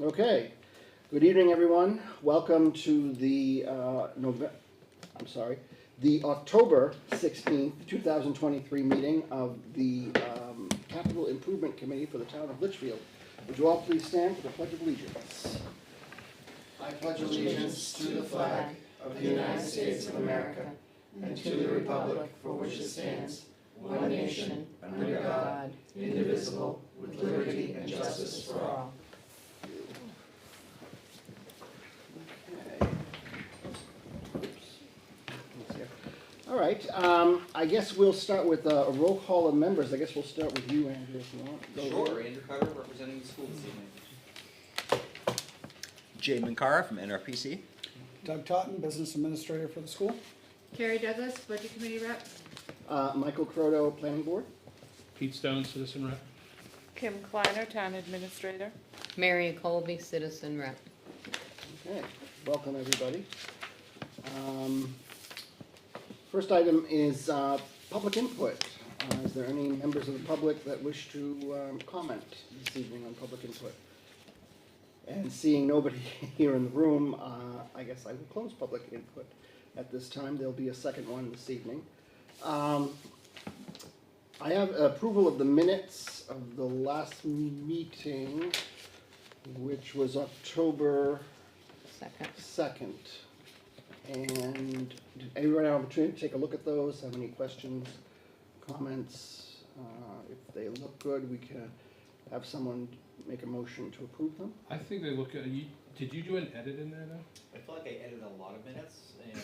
Okay, good evening, everyone. Welcome to the the October 16th, 2023 meeting of the Capital Improvement Committee for the Town of Litchfield. Would you all please stand for the Pledge of Allegiance? I pledge allegiance to the flag of the United States of America and to the republic for which it stands, one nation, under God, indivisible, with liberty and justice for all. All right, I guess we'll start with a roll call of members. I guess we'll start with you, Andrew, if you want. Sure, Andrew Carter representing the school this evening. Jay Minkara from NRPC. Doug Totten, Business Administrator for the school. Carrie Douglas, Budget Committee Rep. Michael Croto, Planning Board. Pete Stone, Citizen Rep. Kim Kleiner, Town Administrator. Mary Colby, Citizen Rep. Okay, welcome everybody. First item is public input. Is there any members of the public that wish to comment this evening on public input? And seeing nobody here in the room, I guess I will close public input at this time. There'll be a second one this evening. I have approval of the minutes of the last meeting, which was October 2nd. And did everyone have an opportunity to take a look at those? Have any questions, comments? If they look good, we can have someone make a motion to approve them. I think they look at, did you do an edit in there though? I feel like I edited a lot of minutes and.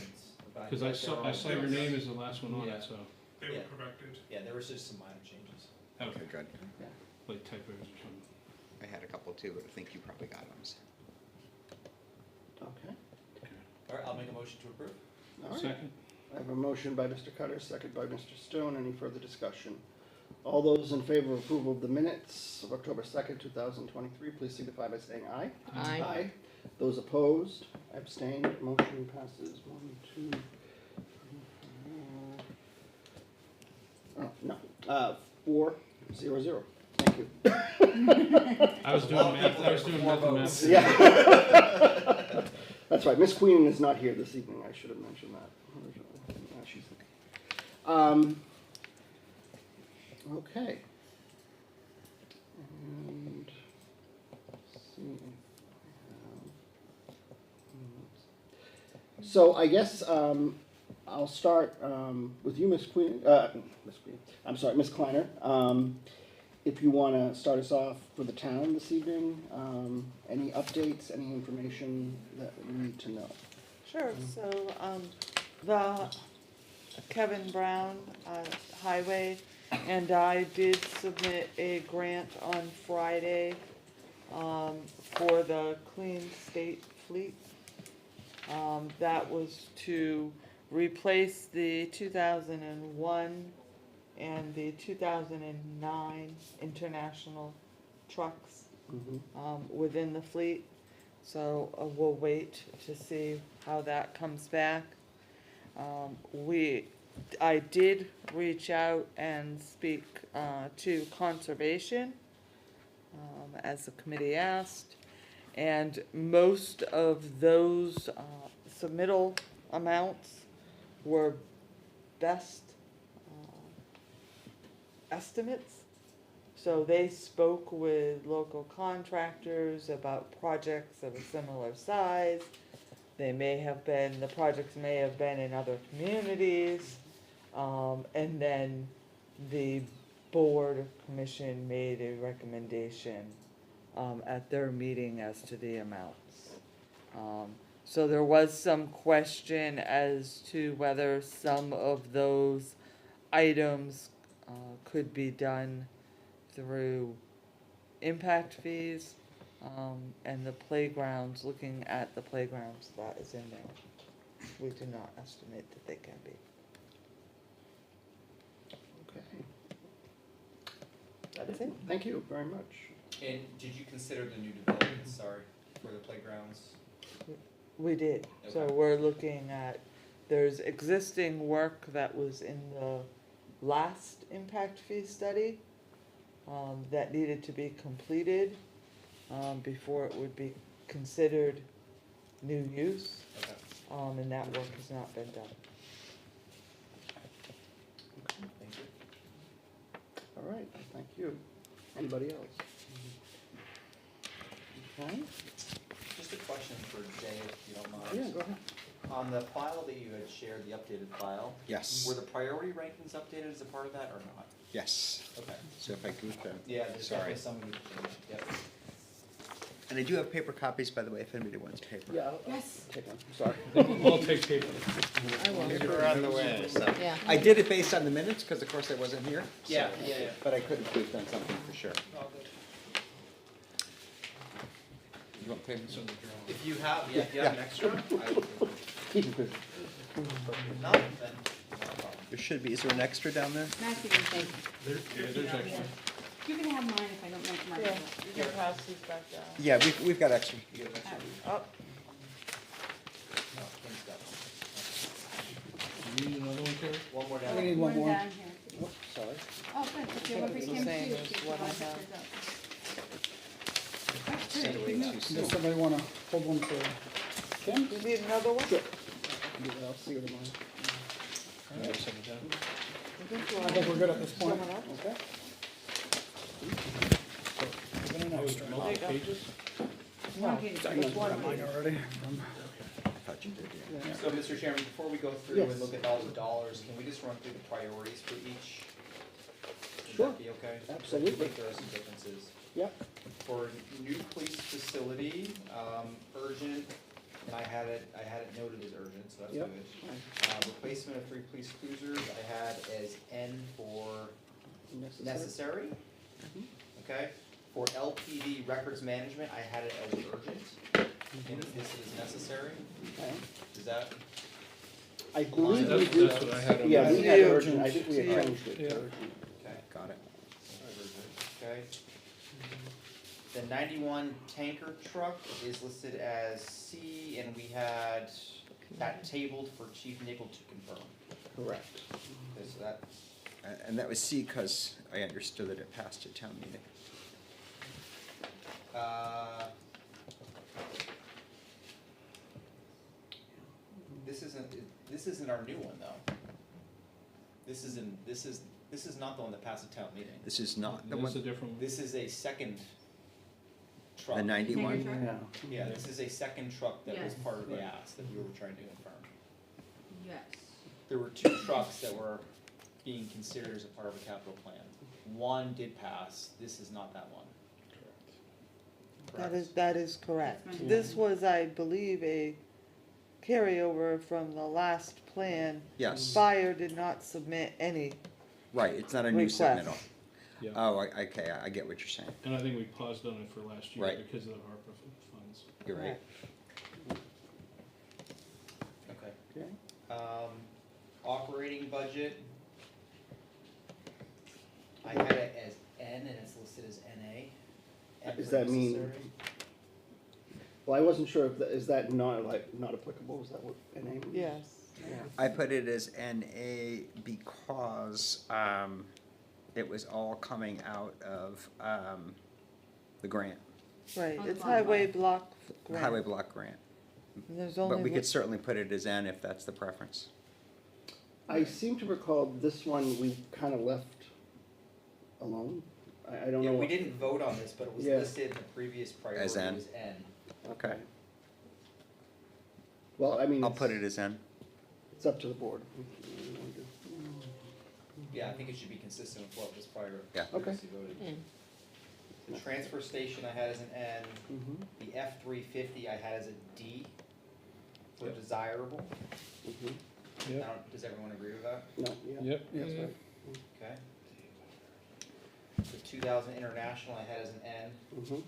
Because I saw your name as the last one on it, so. They were corrected. Yeah, there was just some minor changes. Okay, good. Like typos or something. I had a couple too, but I think you probably got them. Okay. All right, I'll make a motion to approve. All right. Second? I have a motion by Mr. Cutter, second by Mr. Stone. Any further discussion? All those in favor of approval of the minutes of October 2nd, 2023, please signify by saying aye. Aye. Those opposed, abstained, motion passes 1, 2, 3, 4, 0, 0. Thank you. I was doing math and math. Yeah. That's right. Miss Queen is not here this evening. I should have mentioned that. She's okay. And let's see. So I guess I'll start with you, Miss Queen. I'm sorry, Miss Kleiner. If you want to start us off for the town this evening, any updates, any information that we need to know? Sure, so, the Kevin Brown, Highway, and I did submit a grant on Friday, for the Clean State Fleet. That was to replace the 2001 and the 2009 international trucks within the fleet. So we'll wait to see how that comes back. I did reach out and speak to conservation, as the committee asked, and most of those submittal amounts were best estimates. So they spoke with local contractors about projects of a similar size. The projects may have been in other communities. And then the board or commission made a recommendation at their meeting as to the amounts. So there was some question as to whether some of those items could be done through impact fees, and the playgrounds, looking at the playgrounds that is in there. We do not estimate that they can be. Okay. That's it. Thank you very much. And did you consider the new developments, for the playgrounds? We did. So Okay. we're looking at, there's existing work that was in the last impact fee study that needed to be completed. before it would be considered new use, Okay. and that work has not been done. Thank you. All right, thank you. Anybody else? Okay, Just a question for Jay, if you don't mind. yeah, go ahead. On the file that you had shared, the updated file, Yes, were the priority rankings updated as a part of that or not? yes. Okay. So if I group them. Yeah, there's Sorry. definitely some we can change, yep. And I do have paper copies, by the way, if anybody wants paper. Yeah, I'll Yes. take one, sorry. We'll take paper. I will. Paper on the way, so. Yeah. I did it based on the minutes, because of course I wasn't here. so- Yeah. But I could have tweaked on something for sure. All good. You want paper? If you have, yeah, if you have an extra, I would. Keep it good. If not, then not a problem. There should be, is there an extra down there? Matthew, thank you. There's extra. You can have mine if I don't make mine. Yeah, you can pass these back down. Yeah, we've got extra. You get an extra? Oh, No, Kim's got one. You need another one, Carrie? One more down. We need one more. down here. Oh, sorry. Oh, good, okay, one for It's the Kim same too. as She what I provides have. hers up. Send away too soon. Does somebody wanna hold one for Kim? you need another one? Sure. Yeah, I'll see you tomorrow. I think you I want think we're good at this point. someone else? Okay. Give it an extra. Multiple pages? No, I just got one. mine already. I thought you did, yeah. So, Mr. Chairman, before we go through Yes. and look at all the dollars, can we just run through the priorities for each? Would Sure. that be okay? Absolutely. I think there are some differences. Yep. For new police facility, urgent, and I had it noted as urgent, so that's Yep. good. Replacement of 3 police cruisers, I had as N for necessary. Mhm. Okay, for LPD records management, I had it as urgent, and this is necessary, Okay. is that? I believe we That's, do. that's what I had on Yeah, mine. we had Yeah. urgent, I think we had Yeah. changed it to Yeah. urgent. Okay. Got it. Okay. The 91 tanker truck is listed as C, and we had that tabled for Chief Nickel to confirm. Correct. Okay, so that, And that was C, because I understood that it passed at town meeting. this isn't our new one, though. This is not the one that passed the town meeting. This is not the That's a one, different one. This is a second truck. the 91? Tanker truck? Yeah. Yeah, this is a second truck that was Yes. part of the ask that we were trying to confirm. Yes. There were 2 trucks that were being considered as a part of a capital plan. One did pass, this is not that one. That is correct. That's my- This was, I believe, a carryover from the last plan. Yes, Fire did not submit any right, it's not a new request. submittal. Yeah, Oh, okay, I get what you're saying. and I think we paused on it for last year Right. because of the ARPA funds. You're right. Okay. Okay. Operating budget. I had it as N and it's listed as NA. N Does for that mean- necessary. Well, I wasn't sure if, is that not, like, not applicable, is that what NA means? Yes. Yeah. I put it as NA because it was all coming out of the grant, Right, On the it's bottom highway line. block the highway grant. block grant. And there's But only, we could certainly put it as N if that's the preference. I seem to recall this one we kind of left alone. I don't know. Yeah, we what- didn't vote on this, but it was Yeah. listed in the previous priority As N. as N. Okay, Well, I mean, I'll put it as N. it's up to the board. Yeah, I think it should be consistent with what was prior. Yeah. previously voted. The transfer station I had as an N. Mhm, The F-350 I had as a D for Yep. desirable. mhm. Does everyone agree with that? No, yeah. Yep. Yes, Mhm. right. Okay. The 2000 international I had as an N. Mhm.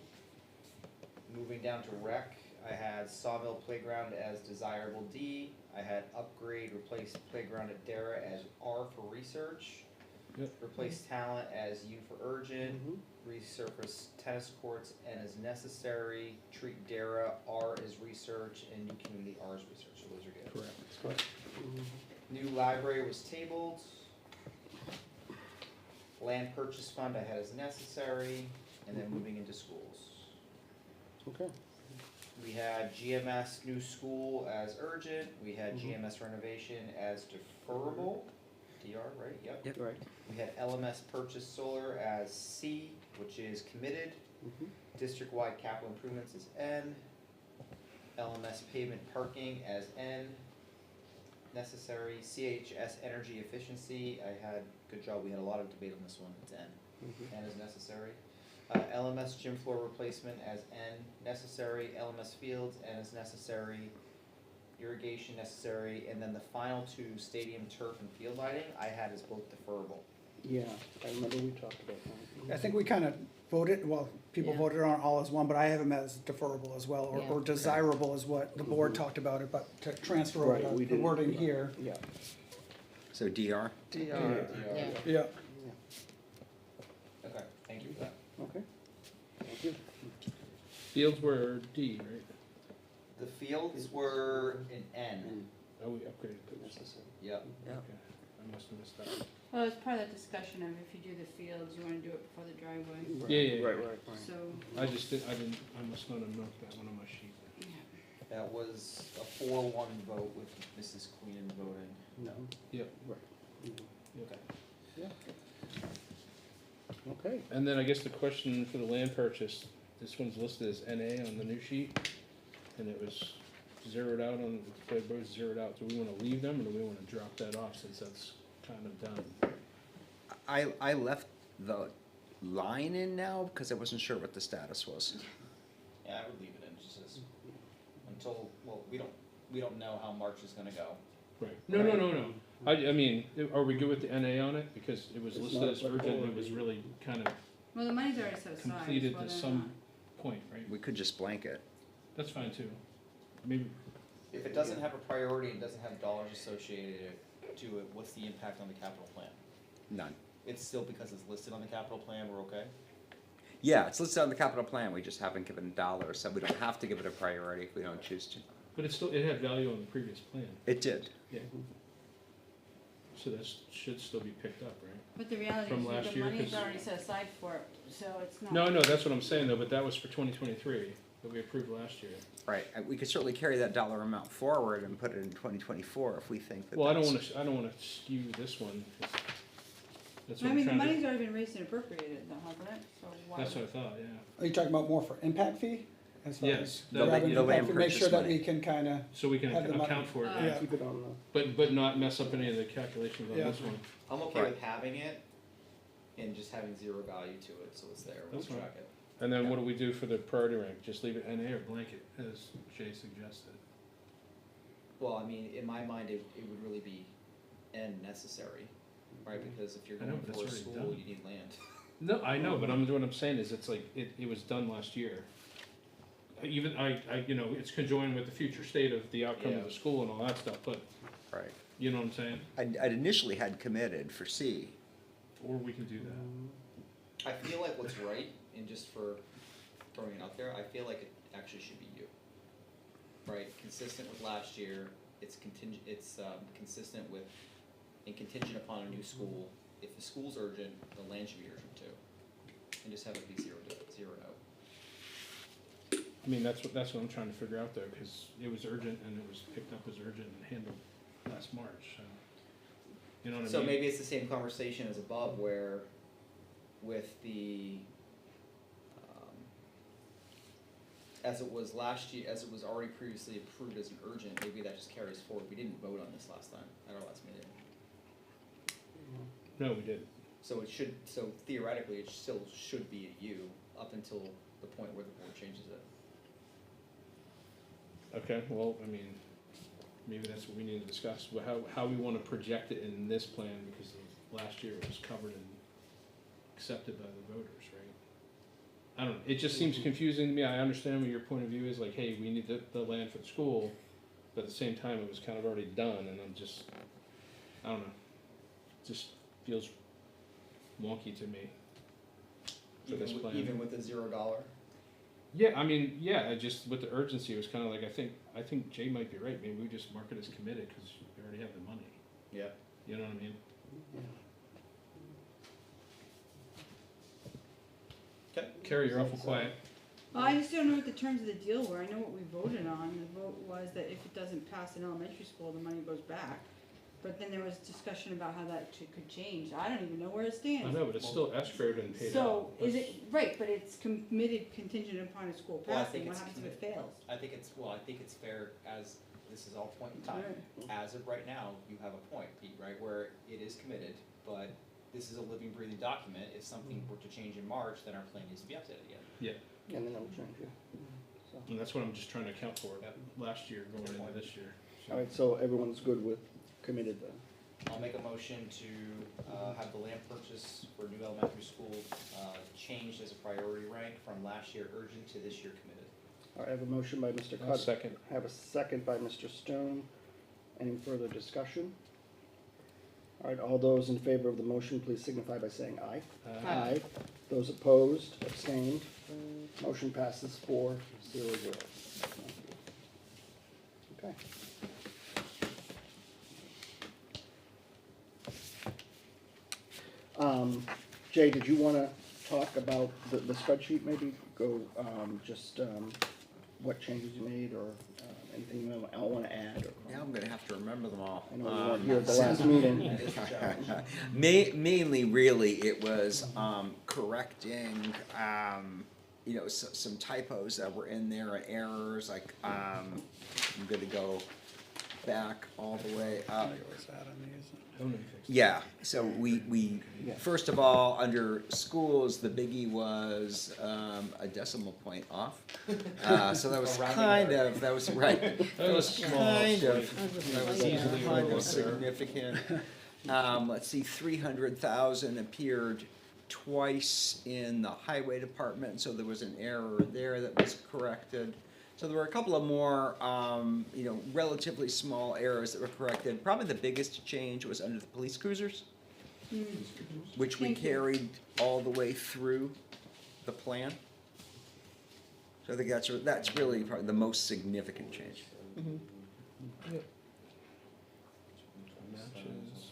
Moving down to rec, I had Sawmill Playground as desirable D. I had upgrade, replace playground at Dara as R for research. Yep. Replace talent as U for urgent. Mhm. Resurface tennis courts N as necessary. Treat Dara R as research and new community R as research, so those are good. Correct. That's correct. Mhm. New library was tabled. Land purchase fund I had as necessary, and then moving into schools. Okay. We had GMS new school as urgent, we had GMS renovation as deferrable, DR, right, yep. Right. We had LMS purchase solar as C, which is committed, Mhm. district-wide capital improvements as N, LMS pavement parking as N, necessary, CHS energy efficiency, I had, good job, we had a lot of debate on this one, it's N. Mhm. N is necessary. LMS gym floor replacement as N, necessary, LMS fields, N is necessary, irrigation necessary, and then the final two, stadium turf and field lighting, I had as both deferrable. Yeah, I remember we talked about that. I think we kind of voted, well, people Yeah. voted on all as one, but I have them as deferrable as well, Yeah. or desirable is what the board talked about it, but to transfer Right, over we the didn't- wording here. Yeah. So DR? DR. Yeah. Yeah, Okay, thank you for that. Okay. Thank you. Fields were D, right? The fields were an N, And Oh, we upgraded those. necessary. yep. Yeah. Okay, I must have missed that. Well, it's part of that discussion of if you do the fields, you wanna do it before the driveway, Right, Yeah. Right, right. so, I must not have marked that one on my sheet. yeah. That was a 4-1 vote with Mrs. Queenan voting. No. Yep. Right. Mhm. Okay. Yeah. Okay. And then I guess the question for the land purchase, this one's listed as NA on the new sheet, and it was zeroed out on, the both zeroed out. Do we wanna leave them, or do we wanna drop that off since that's kind of done? I left the line in now because I wasn't sure what the status was. Yeah, I would leave it in, just as, until, well, we don't know how March is gonna go. Right. No. I mean, are we good with the NA on it? Because it was It's listed not as urgent, applicable. it was really kind of Well, the money's already set aside, completed whether to or some not. point, right? We could just blank it. That's fine too. Maybe, If it doesn't have a priority and doesn't have dollars associated to it, what's the impact on the capital plan? None. It's still because it's listed on the capital plan, we're okay? Yeah, it's listed on the capital plan, we just haven't given dollars, so we don't have to give it a priority if we don't choose to. but it had value on the previous plan, It did. yeah. So that should still be picked up, right? But the reality From is last the year, money's 'cause- already set aside for it, so it's not. No, that's what I'm saying though, but that was for 2023, that we approved last year. Right, we could certainly carry that dollar amount forward and put it in 2024 if we think that Well, I that's. don't wanna skew this one. That's what I I'm mean, the trying to, money's already been raised and appropriated though, hasn't it? So why? that's what I thought, yeah. are you talking about more for impact fee? As far Yes, as the grabbing land impact fee, make purchase sure that money. we can kinda, So we can Have the money. account for it, Uh, yeah. Yeah. Keep it on the. But not mess up any of the calculations on Yeah. this one. I'm okay Right. with having it and just having zero value to it, so it's there, we'll That's fine. track it. And then what do we do for the priority rank? Just leave it NA or blanket, as Jay suggested? Well, I mean, in my mind, it would really be N necessary, right, because if you're I know, going but for a it's already school, done. you need land. No, I know, but what I'm saying is, it's like, it was done last year. Even, it's conjoined with the future state of the outcome of Yeah. the school and all that stuff, but, Right. you know what I'm saying? I'd initially had committed for C. Or we can do that. I feel like what's right, and just for throwing it out there, I feel like it actually should be you. Right, consistent with last year, it's consistent with, and contingent upon a new school. If the school's urgent, the land should be urgent too. And just have it be zeroed out. I mean, that's what I'm trying to figure out there, because it was urgent and it was picked up as urgent and handled last March, so. You know what I mean? So maybe it's the same conversation as above, where with the, as it was last year, as it was already previously approved as an urgent, maybe that just carries forward. We didn't vote on this last time, at our last meeting. No, we didn't. So it should, so theoretically, it still should be a U up until the point where the board changes it. Okay, well, I mean, maybe that's what we need to discuss, how we wanna project it in this plan, because last year it was covered and accepted by the voters, right? I don't know, it just seems confusing to me. I understand what your point of view is, like, hey, we need the land for the school, but at the same time, it was kind of already done, and I don't know, just feels wonky to me for this plan. Even with the $0? Yeah, I mean, yeah, with the urgency, it was kind of like, I think Jay might be right, maybe we just mark it as committed, because we already have the money, Yeah. you know what I mean? Okay. Carrie, you're awful quiet. Well, I just don't know what the terms of the deal were. I know what we voted on. The vote was that if it doesn't pass in elementary school, the money goes back. But then there was discussion about how that could change. I don't even know where it I stands. know, but it's still escrowed and paid out. So, is it, right, but it's committed contingent upon a school Well, I passing. think What it's happens if it committed. fails? I think it's fair as, this is all point in time. As of right now, you have a point, Pete, right, where it is committed, but this is a living, breathing document. If something were to change in March, then our plan needs to be updated again. And then it'll change, yeah. So, And that's what I'm just trying to account for, Yep. last year going Good into point. this year. all right, so everyone's good with committed then? I'll make a motion to, have the land purchase for new elementary school, changed as a priority rank from last year urgent to this year committed. All right, I have a motion by Mr. I'll Cutter. second. I have a second by Mr. Stone. Any further discussion? All right, all those in favor of the motion, please signify by saying aye. Aye. Those opposed, abstained, motion passes 4-0-0. Okay. Jay, did you wanna talk about the spreadsheet, maybe? Go, what changes you made, or, anything you wanna add, or? Yeah, I'm gonna have to remember them all. I know you weren't here at the last meeting. Mainly, really, it was correcting, some typos that were in there, and errors, like, I'm gonna go back all the way up. Yeah, so we, Yeah. first of all, under schools, the biggie was a decimal point off. So that was A rounding kind error. of, that was, right, that was small, kind of, slight. that was Easily kind of overlooked. significant. Let's see, 300,000 appeared twice in the highway department, so there was an error there that was corrected. So there were a couple of more, relatively small errors that were corrected. Probably the biggest change was under the police cruisers, which we Thank you. carried all the way through the plan. So I think that's really probably the most significant change. Matches.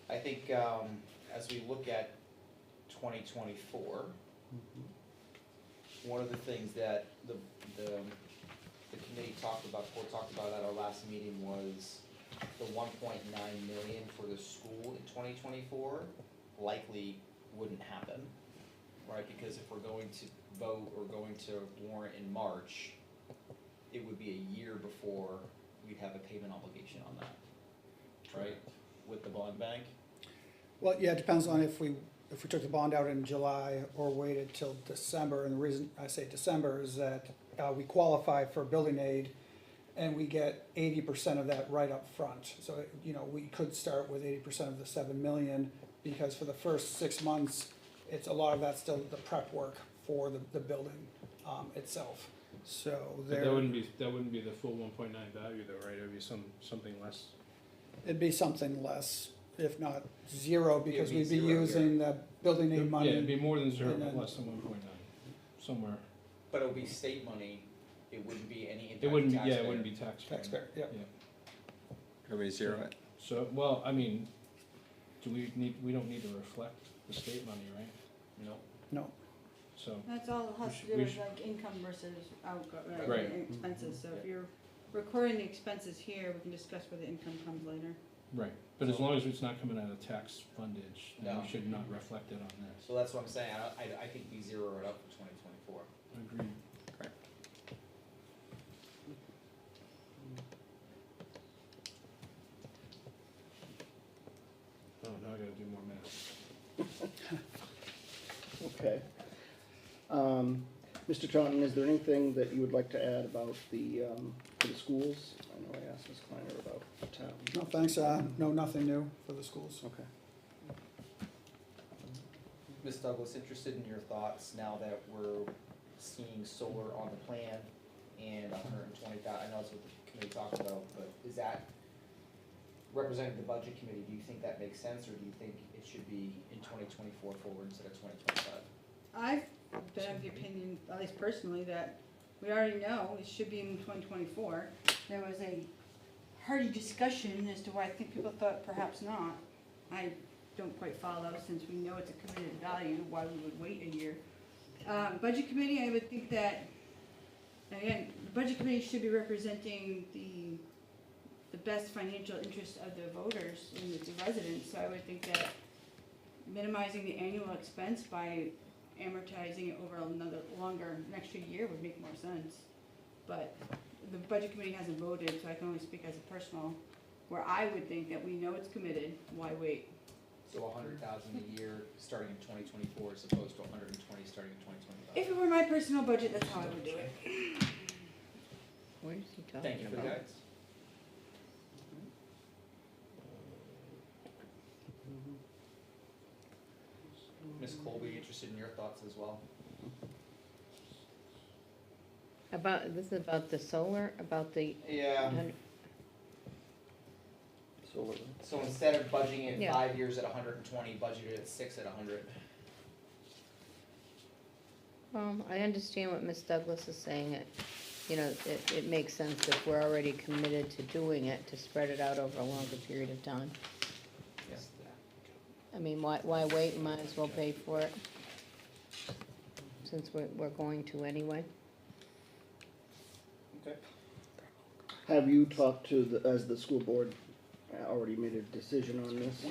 I think, as we look at 2024, one of the things that the committee talked about at our last meeting was the 1.9 million for the school in 2024 likely wouldn't happen, right? Because if we're going to vote or going to warrant in March, it would be a year before we'd have a payment obligation on that, right? With the bond bank. Well, yeah, it depends on if we took the bond out in July or waited till December, and the reason I say December is that we qualify for building aid and we get 80% of that right up front. So, we could start with 80% of the 7 million, because for the first 6 months, it's a lot of that's still the prep work for the building itself. So But there, that wouldn't be the full 1.9 value though, right? It would be something less. it'd be something less, if not zero, because be we'd be zero, yeah. using the building aid money. Yeah, it'd be more than zero, and but then- less than 1.9, somewhere. But it would be state money, it wouldn't be any impact It wouldn't to be, yeah, taxpayer. it wouldn't be taxpayer. Taxpayer, yeah. Everybody zero it? So, well, I mean, we don't need to reflect the state money, right? No. No, So, That's all has to should- do we with should- like income versus outgo, Right. Right. expenses. So if you're recording the expenses here, we can discuss where the income comes later. right, but as long as it's not coming out of tax fundage, then No. we should not reflect it on this. So that's what I'm saying, I think we zero it up for 2024. Agreed. Oh, now I gotta do more math. Okay. Mr. Taunton, is there anything that you would like to add about for the schools? I know I asked Ms. Kleiner about the town. no, thanks, no, nothing new for the schools. Okay. Ms. Douglas, interested in your thoughts now that we're seeing solar on the plan and 120,000, I know that's what the committee talked about, but is that representing the budget committee, do you think that makes sense, or do you think it should be in 2024 forward instead of 2025? I've been of the opinion, at least personally, that we already know it should be in 2024. There was a hearty discussion as to why I think people thought perhaps not. I don't quite follow, since we know it's a committed value, why we would wait a year. Budget committee, I would think that, again, the budget committee should be representing the best financial interest of the voters and the residents, so I would think that minimizing the annual expense by amortizing it over another longer, an extra year would make more sense. But the budget committee hasn't voted, so I can only speak as a personal, where I would think that we know it's committed, why wait? So 100,000 a year starting in 2024 as opposed to 120 starting in 2025. If it were my personal budget, that's how I would do it. What is he talking about? Thank you for the guidance. Ms. Colby, interested in your thoughts as well? About, this is about the solar, about the, Yeah. Solar. So instead of budgeting it Yeah. 5 years at 120, budgeted at 6 at 100. I understand what Ms. Douglas is saying. It makes sense if we're already committed to doing it, to spread it out over a longer period of time. Yes. I mean, why wait? Might as well pay for it, since we're going to anyway. Okay. Have you talked to as the school board already made a decision on this?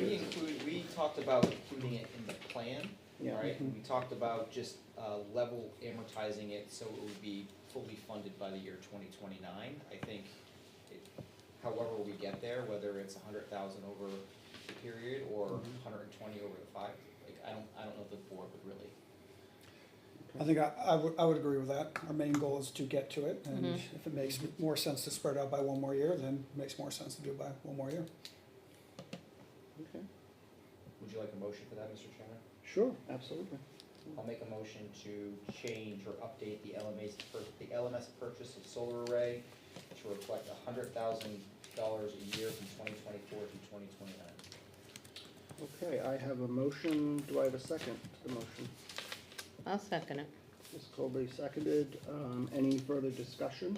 We talked about including it in the plan, Yeah. right? We talked about just level amortizing it so it would be fully funded by the year 2029. I think however we get there, whether it's 100,000 over the period or 120 over the 5, like I don't know if the board would really. I think I would agree with that. Our main goal is to get to it, and if it makes more sense to spread out by one more year, then it makes more sense to do it by one more year. Okay. Would you like a motion for that, Mr. Chairman? Sure, absolutely. I'll make a motion to change or update the LMS purchase of solar array to reflect $100,000 a year from 2024 to 2029. Okay, I have a motion. Do I have a second to the motion? I'll second it. Ms. Colby seconded. Any further discussion?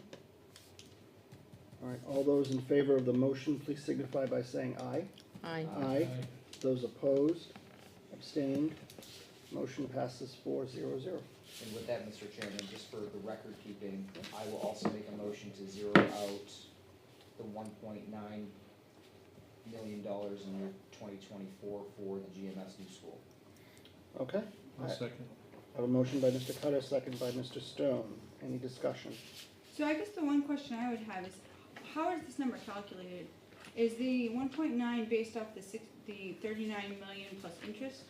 All right, all those in favor of the motion, please signify by saying aye. Aye. Aye. Those opposed, abstained, motion passes 4-0-0. And with that, Mr. Chairman, just for the record keeping, I will also make a motion to zero out the $1.9 million in year 2024 for the GMS new school. Okay, I'll I second. have a motion by Mr. Cutter, second by Mr. Stone. Any discussion? So I guess the one question I would have is, how is this number calculated? Is the 1.9 based off the 39 million plus interest,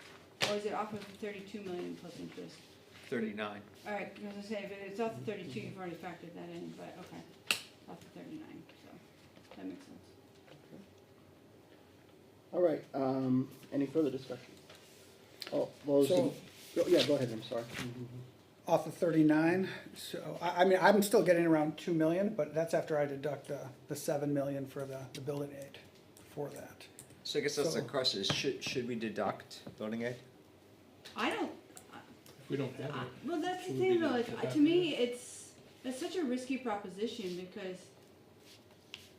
or is it off of the 32 million plus interest? 39. All right, because I say, if it's off the 32, you've already factored that in, but okay, off the 39, so that makes sense. All right, any further discussion? Oh, those, So- yeah, go ahead, I'm sorry. Off of 39, so, I mean, I'm still getting around 2 million, but that's after I deduct the 7 million for the building aid for that. So I guess that's the So- question, is should we deduct building aid? I don't, If we don't have it, well, that's the Should we thing be though, like, deducting to me, it's such a risky proposition, because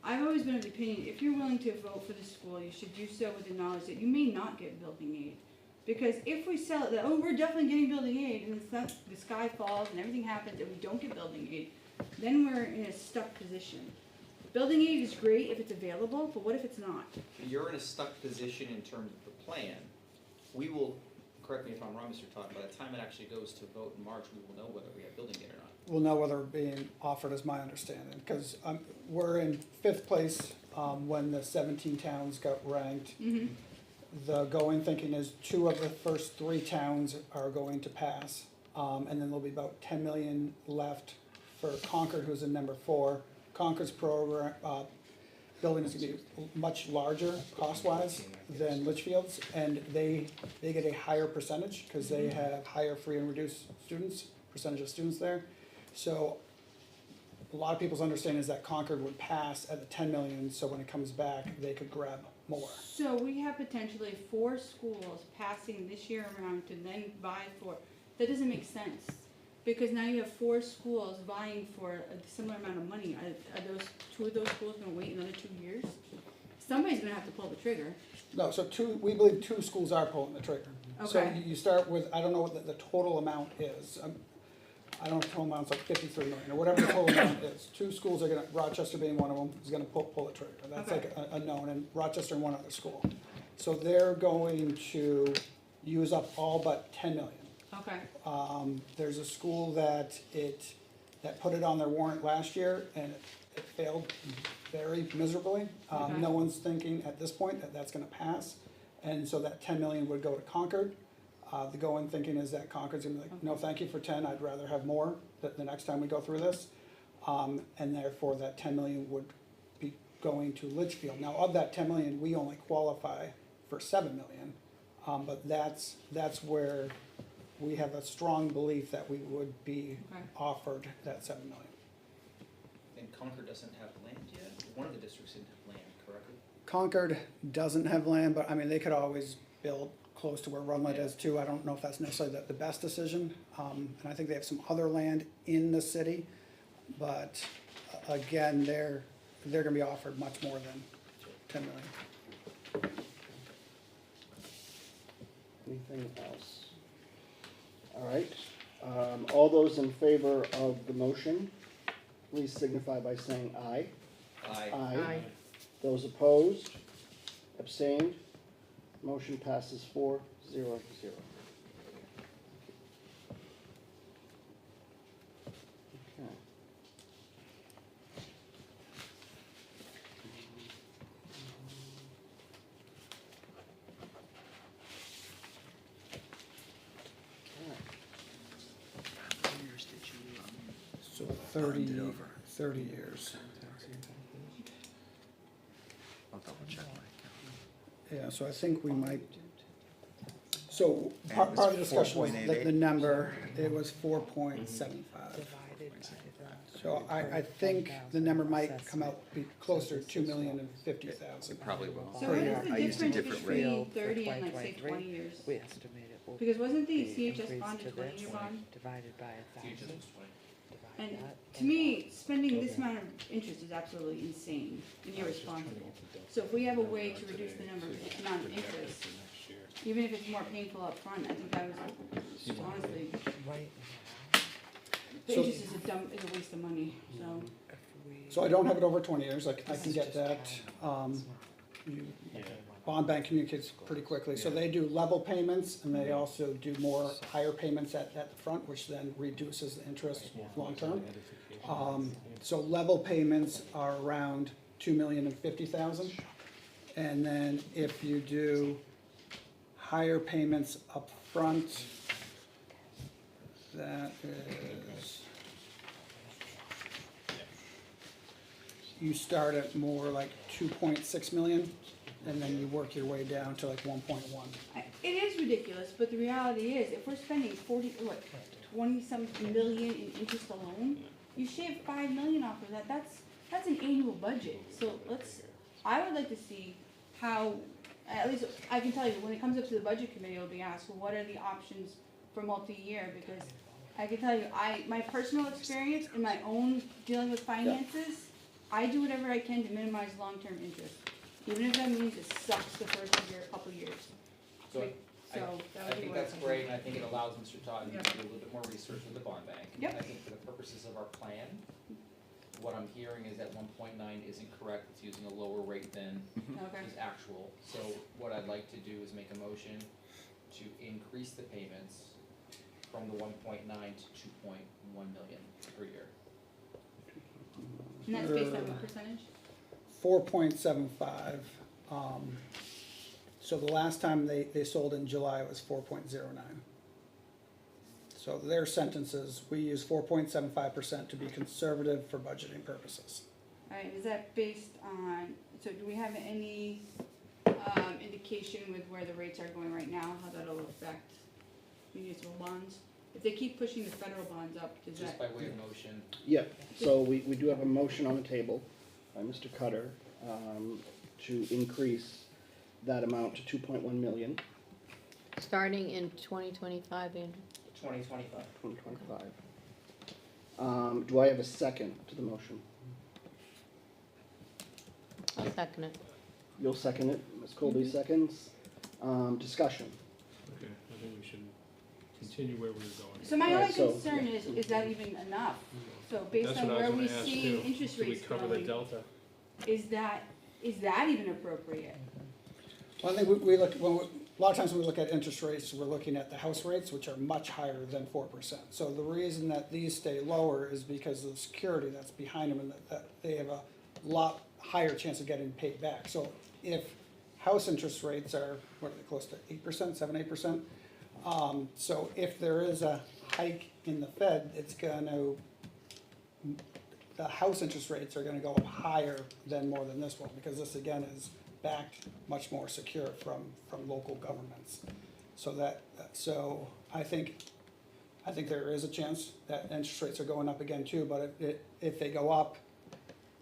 I've always been of the opinion, if you're willing to vote for the school, you should do so with the knowledge that you may not get building aid. Because if we sell it, that, oh, we're definitely getting building aid, and it's not, the sky falls and everything happens and we don't get building aid, then we're in a stuck position. Building aid is great if it's available, but what if it's not? You're in a stuck position in terms of the plan. We will, correct me if I'm wrong, Mr. Todd, by the time it actually goes to vote in March, we will know whether we have building aid or not. We'll know whether being offered is my understanding, because we're in 5th place when the 17 towns got ranked. Mm-hmm. The going thinking is 2 of the first 3 towns are going to pass, and then there'll be about 10 million left for Concord, who's in number 4. Concord's program, building is gonna be much larger cost-wise than Litchfield's, and they get a higher percentage, because they have higher free and reduced percentage of students there. So a lot of people's understanding is that Concord would pass at the 10 million, so when it comes back, they could grab more. So we have potentially 4 schools passing this year around to then vie for, that doesn't make sense. Because now you have 4 schools vying for a similar amount of money. Are those 2 of those schools gonna wait another 2 years? somebody's gonna have to pull the trigger. No, so we believe two schools are pulling the trigger. So Okay. you start with, I don't know what the total amount is. I don't know if the total amount's like 53 million, or whatever the total amount is. Two schools are gonna, Rochester being one of them, is gonna pull the trigger. That's Okay. like a known, and Rochester and one other school. So they're going to use up all but 10 million. Okay, There's a school that put it on their warrant last year, and it failed very miserably. Okay. No one's thinking at this point that that's gonna pass, and so that 10 million would go to Concord. The going thinking is that Concord's gonna be like, no, thank you for 10, I'd rather have more the next time we go through this. And therefore, that 10 million would be going to Litchfield. Now, of that 10 million, we only qualify for 7 million, but that's where we have a strong belief that we would be Okay. offered that 7 million. And Concord doesn't have land yet, one of the districts didn't have land, correct? Concord doesn't have land, but I mean, they could always build close to where Runlet is too. I don't know if that's necessarily the best decision. And I think they have some other land in the city, but again, they're gonna be offered much more than 10 million. Anything else? All right, all those in favor of the motion, please signify by saying aye. I, Those opposed, abstained, motion passes 4-0-0. Okay. So 30 years. I'll double check my Yeah, so I think we might, so And part it was of the discussion was 4.88. the number, it was 4.75. Divided by the. So I think the number might come out be closer to 2,050,000. Probably will. so Per what year. is the I used a difference different between rate. 30 and like say 2023. 20 years? We estimate it will. Because wasn't the be CHS increased bond a to 20-year this, bond? Divided by 1,000. And to me, spending this amount of interest is absolutely insane and irresponsible. So if we have a way to reduce the number of amount of interest, even if it's more painful up front, I think that was honestly, Right the So- interest is a waste of money, so. now, if we. So I don't have it over 20 years, I can get that. You- Bond bank communicates pretty quickly, so they do level payments, and they also do more higher payments at the front, which then reduces the interest long-term. So level payments are around 2,050,000. And then if you do higher payments up front, that is, you start at more like 2.6 million, and then you work your way down to like 1.1. It is ridiculous, but the reality is, if we're spending 20-something million in interest alone, you shave 5 million off of that, that's an annual budget. So I would like to see how, at least I can tell you, when it comes up to the budget committee, it'll be asked, well, what are the options for multi-year? Because I can tell you, my personal experience in my own dealing with finances, I do whatever I can to minimize long-term interest. Even if that means it sucks the first year, couple years. So So that I would be think what that's great, and I think it allows Mr. Todd to Yep. do a little bit more research with the bond bank. Yep. I think for the purposes of our plan, what I'm hearing is that 1.9 isn't correct, it's using a lower rate than Okay. is actual. So what I'd like to do is make a motion to increase the payments from the 1.9 to 2.1 million per year. And that's based on what percentage? 4.75. So the last time they sold in July, it was 4.09. So their sentences, we use 4.75% to be conservative for budgeting purposes. Alright, is that based on, so do we have any, indication with where the rates are going right now, how that'll affect municipal bonds? If they keep pushing the federal bonds up, does Just that? by way of motion, Yeah, so we do have a motion on the table by Mr. Cutter to increase that amount to 2.1 million, Starting in 2025, Andrew? 2025. 2025. Do I have a second to the motion? I'll second it. You'll second it, Ms. Colby seconds. Discussion. Okay, I think we should continue where we were going. So my only Alright, so- concern is that even enough? So based That's on what I where was we gonna ask see too. interest Do we rates cover the going, delta? is that even appropriate? Well, I think we look, a lot of times when we look at interest rates, we're looking at the house rates, which are much higher than 4%. So the reason that these stay lower is because of the security that's behind them and that they have a lot higher chance of getting paid back. So if house interest rates are, what are they, close to 8%, 7-8%? So if there is a hike in the Fed, it's gonna, the house interest rates are gonna go up higher than more than this one, because this again is backed much more secure from local governments. So I think there is a chance that interest rates are going up again too, but if they go up,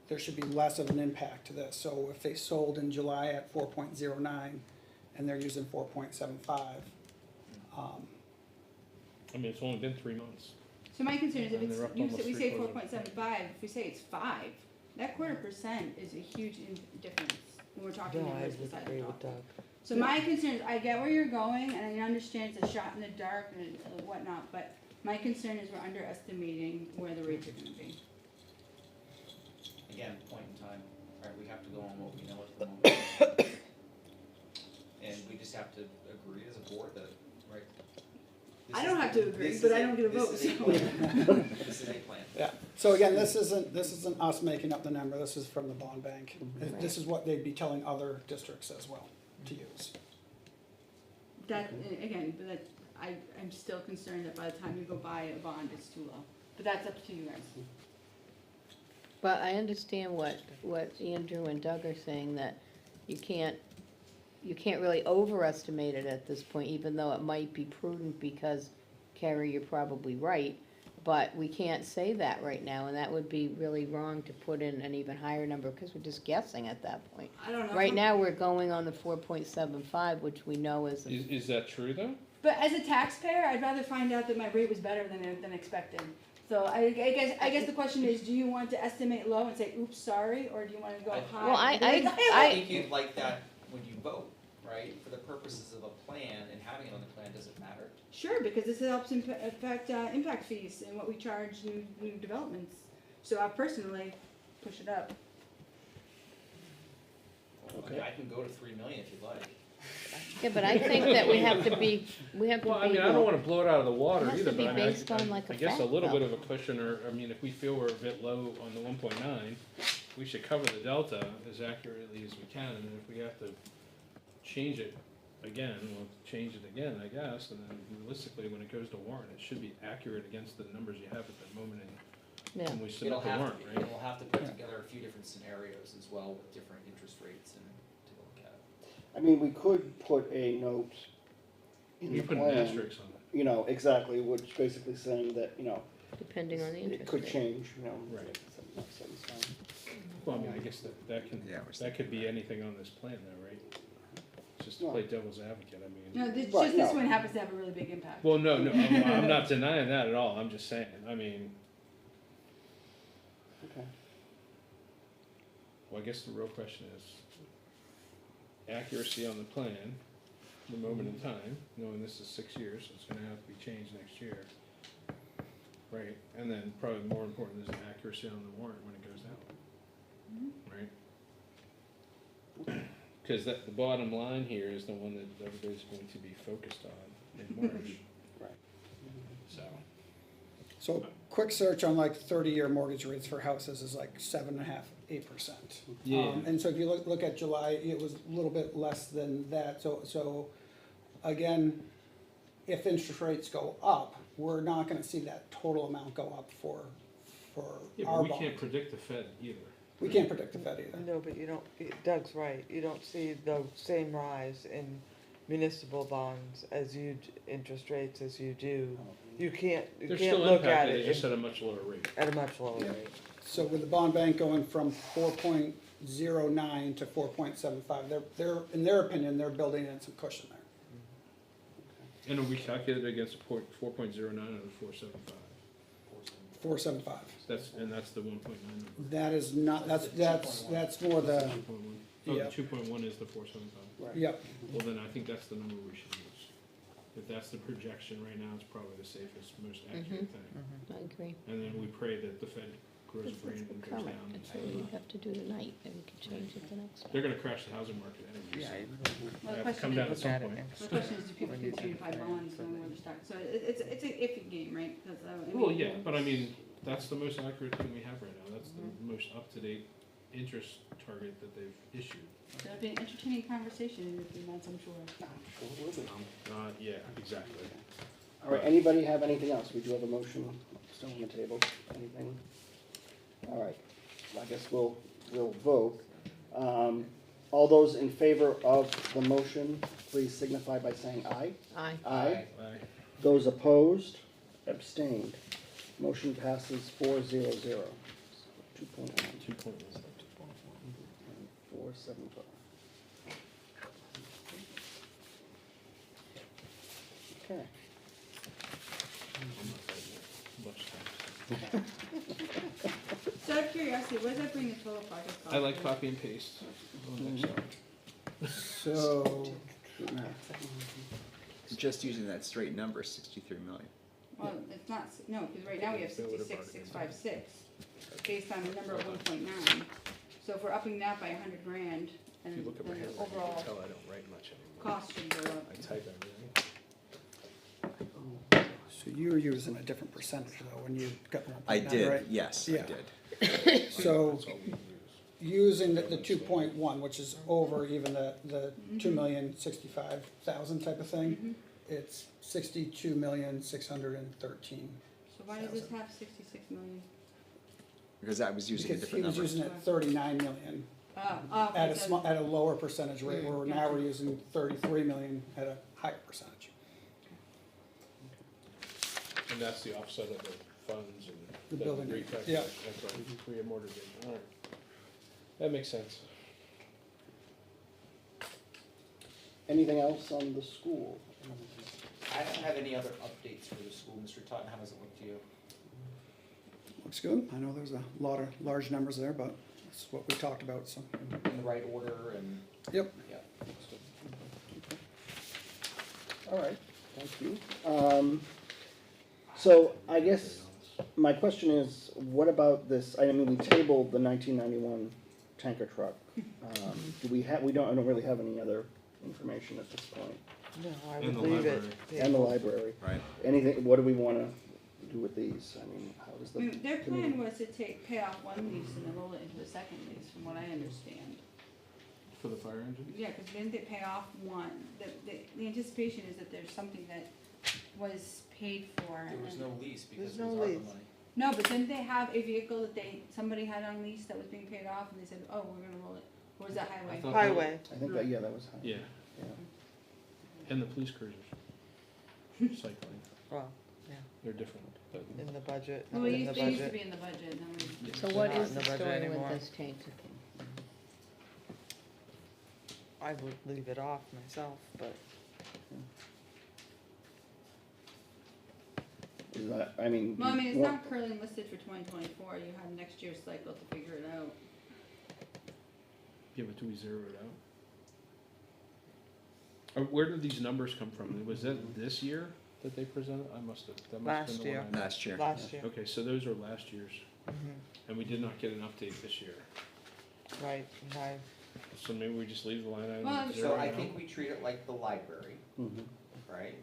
there should be less of an impact to this. So if they sold in July at 4.09 and they're using 4.75, I mean, it's only been 3 months. So my concern is if And it's, they're up we almost say three-quarters. 4.75, if we say it's 5, that 1/4% is a huge difference when we're talking No, I numbers would beside agree the with top. Doug. So my concern is, I get where you're going, and I understand it's a shot in the dark and whatnot, but my concern is we're underestimating where the rates are gonna be. Again, point in time, right, we have to go on what we know at the moment. And we just have to agree as a board that, right? this I is don't the- have to agree, this but is I don't get a this vote, is a so. plan. This is a plan. yeah. So again, this isn't us making up the number, this is from the bond bank. This is what they'd be telling other districts as well to use. That, again, but that, I'm still concerned that by the time you go buy a bond, it's too low. But that's up to you guys. But I understand what Andrew and Doug are saying, that you can't really overestimate it at this point, even though it might be prudent, because, Carrie, you're probably right, but we can't say that right now, and that would be really wrong to put in an even higher number, because we're just guessing at that point. I don't know. Right now, we're going on the 4.75, which we know is, Is that true though? But as a taxpayer, I'd rather find out that my rate was better than expected. So I guess the question is, do you want to estimate low and say, oops, sorry, or do you wanna go I- high? Well, and be like, I think you'd like that when you vote, right? For the purposes of a plan and having it on the plan, does it matter? Sure, because this helps affect impact fees and what we charge new developments. So I personally push it up. I mean, I can go to 3 million if you'd like. yeah, but I think that we have to be, Well, I mean, I don't wanna blow it out of the water It has either, to be but I mean, based on, like, a I guess a fact, little bit though. of a cushion, or, I mean, if we feel we're a bit low on the 1.9, we should cover the delta as accurately as we can, and then if we have to change it again, we'll change it again, I guess, and then realistically, when it goes to warrant, it should be accurate against the numbers you have at the moment yeah. when we It'll submit the have warrant, to, right? we'll have to put together a few different scenarios as well with different interest rates and to look at it. I mean, we could put a note in the You put an plan, asterisk on it. you know, exactly, which basically saying that, you know, Depending on the it interest could rate. change, you know. Right. like something's fine. Well, I mean, I guess that can, Yeah, I was that could be anything on this plan though, right? Just to No. play devil's advocate, I mean. No, this, Right, just this no. one happens to have a really big impact. Well, no, I'm not denying that at all, I'm just saying, I mean, Okay. well, I guess the real question is accuracy on the plan, the moment in time, knowing this is 6 years, so it's gonna have to be changed next year. Right, and then probably more important is the accuracy on the warrant when it goes out. Right? Cause that, the bottom line here is the one that everybody's going to be focused on in March. Right. So, So quick search on like 30-year mortgage rates for houses is like 7.5%, 8%. Yeah. And so if you look at July, it was a little bit less than that. So again, if interest rates go up, we're not gonna see that total amount go up for yeah, our but we bond. can't predict the Fed either. We can't predict the Fed either. No, but you don't, Doug's right, you don't see the same rise in municipal bonds as you, interest rates as you do. You can't They're can't still look at impacted, it they just in- at a much lower rate. at a much lower Yeah. rate. So with the bond bank going from 4.09 to 4.75, they're, in their opinion, they're building in some cushion there. And are we calculated against a 4.09 out of 475? 4.75. That's the 1.9 number. That is not, that's more the, Oh, the Yep. 2.1 is the 475. Right. Yep, Well, then I think that's the number we should use. If that's the projection right now, it's probably the safest, most accurate thing. I agree. And then we pray that the Fed grows This a is brain the and goes current, down. that's what we have to do tonight, and we can change it the next They're time. gonna crash the housing market anyway, Yeah, so Well, they the have to come question down at is, some Look at it point. next the question is, do people When you continue do to buy the bonds plan when for we're stuck? So it's an iffy game, right? 'Cause, I Well, mean, yeah, but I mean, that's the most accurate thing we have right now. That's the most up-to-date interest target that they've issued. It'll be an entertaining conversation in a few months, I'm sure. Yeah, exactly. All right, anybody have anything else? We do have a motion still on the table. Anything? All right, I guess we'll vote. All those in favor of the motion, please signify by saying aye. Aye. Aye. Aye. Those opposed, abstained. Motion passes 400. 2.1. 2.1. 475. Okay. I'm not fighting it. Much time. So out of curiosity, what does that bring the total project cost? I like to? copy and paste on Excel. so, Just using that straight number, 63 million. Well, it's not, no, because right now we have They would've 66,656, based on a number of 1.9. So if we're upping that by 100 grand, If and you look at my then the handwriting, you overall can tell I don't write much anymore. cost should go up. I type everything. so you were using a different percentage though, when you got the 1.9, I did, right? yes, I Yeah. did. So, That's all we use. using the 2.1, which is over even the 2,065,000 type of thing, it's 62,613. So why does this have 66 million? Because I was using a Because he different was number. using it 39 million Oh, at a okay, so- small, at a lower percentage rate, where now Gotcha. we're using 33 million at a higher percentage. And that's the offset of the funds and. The building, recalculation. yeah. That's right, reamortization, all right. That makes sense. Anything else on the school? I don't have any other updates for the school. Mr. Totten, how does it look to you? Looks good. I know there's a lot of large numbers there, but that's what we talked about, so. In the right order and, Yep. yeah. looks good. All right, thank you. So I guess my question is, what about this, I mean, we tabled the 1991 tanker truck. Do we have, I don't really have any other information at this point. No, I And would the leave it. library. And the library. Right. Anything, what do we want to do with these? I mean, how does the Their committee? plan was to pay off one lease and then roll it into a second lease, from what I understand. For the fire engine? Yeah, because didn't they pay off one? The anticipation is that there's something that was paid for. There was and- no lease because There's there was no ARPA lease. money. No, but didn't they have a vehicle that somebody had on lease that was being paid off, and they said, oh, we're gonna roll it? Or was that highway? I thought- Highway, I think that, yeah, that was. Yeah, Yeah. and the police cruisers. Cycling, well, they're different, but. in the budget, Well, not it in the used to budget. be in the budget, and then we. So They're what not is in the the budget story anymore. with this tanker? I would leave it off myself, but Is that, I mean. Well, I mean, it's what- not currently listed for 2024, you have next year's cycle to figure it out. Yeah, but do we zero it out? Or where did these numbers come from? Was that this year that they presented? That must have been Last the year. one I Last year. last year, Okay, so those are last year's, mhm, and we did not get an update this year. right, and I, So maybe we just leave the line item Well, at So zero I now? think we treat it like the library, Mhm. right?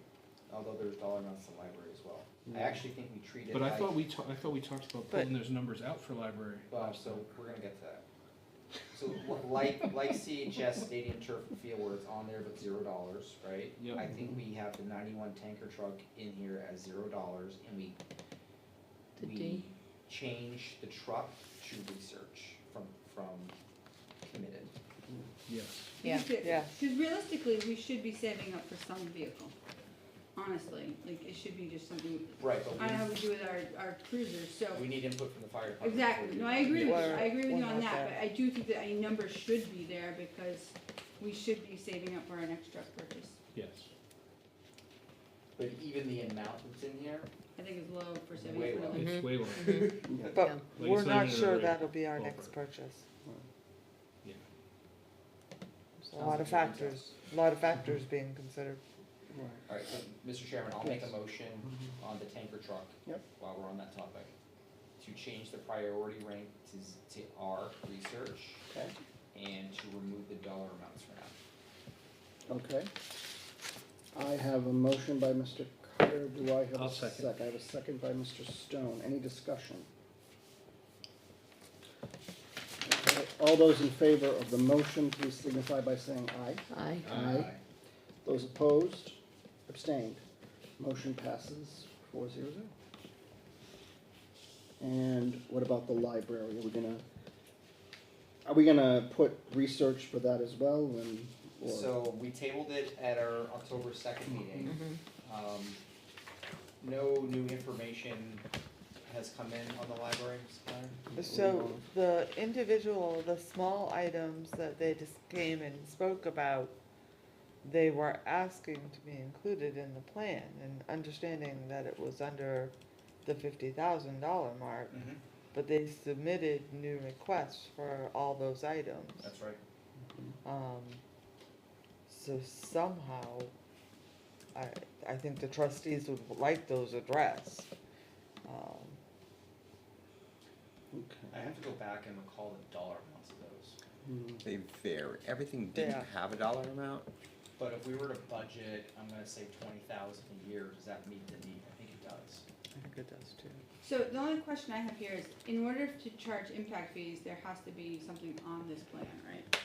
Although there's dollar amounts in the library as well. I actually think we treat it But like. I thought we talked about But- pulling those numbers out for library. Well, so we're gonna get to that. So like CHS Stadium Turf and Field where it's on there but $0, right? Yep. I think we have the 91 tanker truck in here as $0 and we The we D? change the truck to research from committed. Yes. Yeah. Yeah. Because realistically, we should be saving up for some vehicle, honestly, like, it should be just something, Right, but I don't know how we do with our cruisers, so. we need input from the fire department. Exactly, no, I agree with you, Or- I agree with or you on not that, there. but I do think that a number should be there because we should be saving up for our next truck purchase. Yes. But even the amount that's in here, I think it's low for saving Way up for low. the It's way low. Mhm. Yeah. but Yeah. Like, we're it's not not even in sure the that'll be our ballpark. next purchase. Yeah. A lot of factors, being considered. Alright, so, Mr. Chairman, I'll make a motion on the tanker truck. Yep. While we're on that topic, to change the priority rank to R, research, Okay, and to remove the dollar amounts for now. okay. I have a motion by Mr. Cutter, do I have I'll a second. second? I have a second by Mr. Stone, any discussion? Okay. All those in favor of the motion, please signify by saying aye. Aye. Aye. Those opposed, abstained, motion passes 4-0. And what about the library, are we gonna put research for that as well, and, or? So, we tabled it at our October 2nd meeting. No new information has come in on the library, Mr. Planner? So the small items that they just came and spoke about, they were asking to be included in the plan and understanding that it was under the $50,000 mark, but they submitted new requests for all those items. That's right. So somehow, I think the trustees would like those addressed. I have to go back and recall the dollar amounts of those. They vary, everything didn't Yeah. have a dollar amount. But if we were to budget, I'm gonna say 20,000 a year, does that meet the need? I think it does. I think it does too. So the only question I have here is, in order to charge impact fees, there has to be something on this plan, right?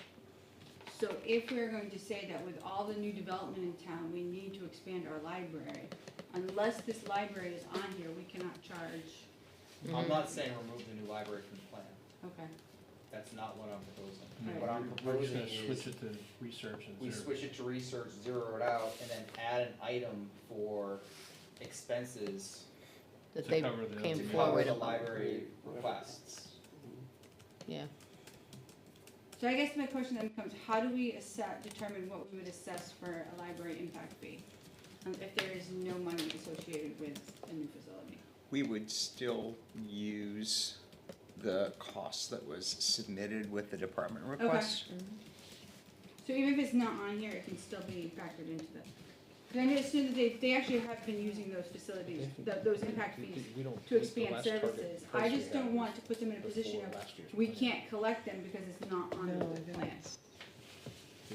So if we're going to say that with all the new development in town, we need to expand our library, unless this library is on here, we cannot charge, I'm not saying remove the new library from the plan. okay. That's not what I'm proposing. Right. What I'm We're just proposing gonna switch is, it to research and we zero. switch it to research, zero it out, and then add an item for expenses That To they cover the- came to cover forward the about, library requests. yeah. So I guess my question then becomes, how do we determine what we would assess for a library impact fee? If there is no money associated with a new facility? We would still use the cost that was submitted with the department request. So even if it's not on here, it can still be factored into the, because I understand that they actually have been using those facilities, those impact fees to expand services. I just don't want to put them in a position of, we can't collect them because it's not on No, I the don't. plan.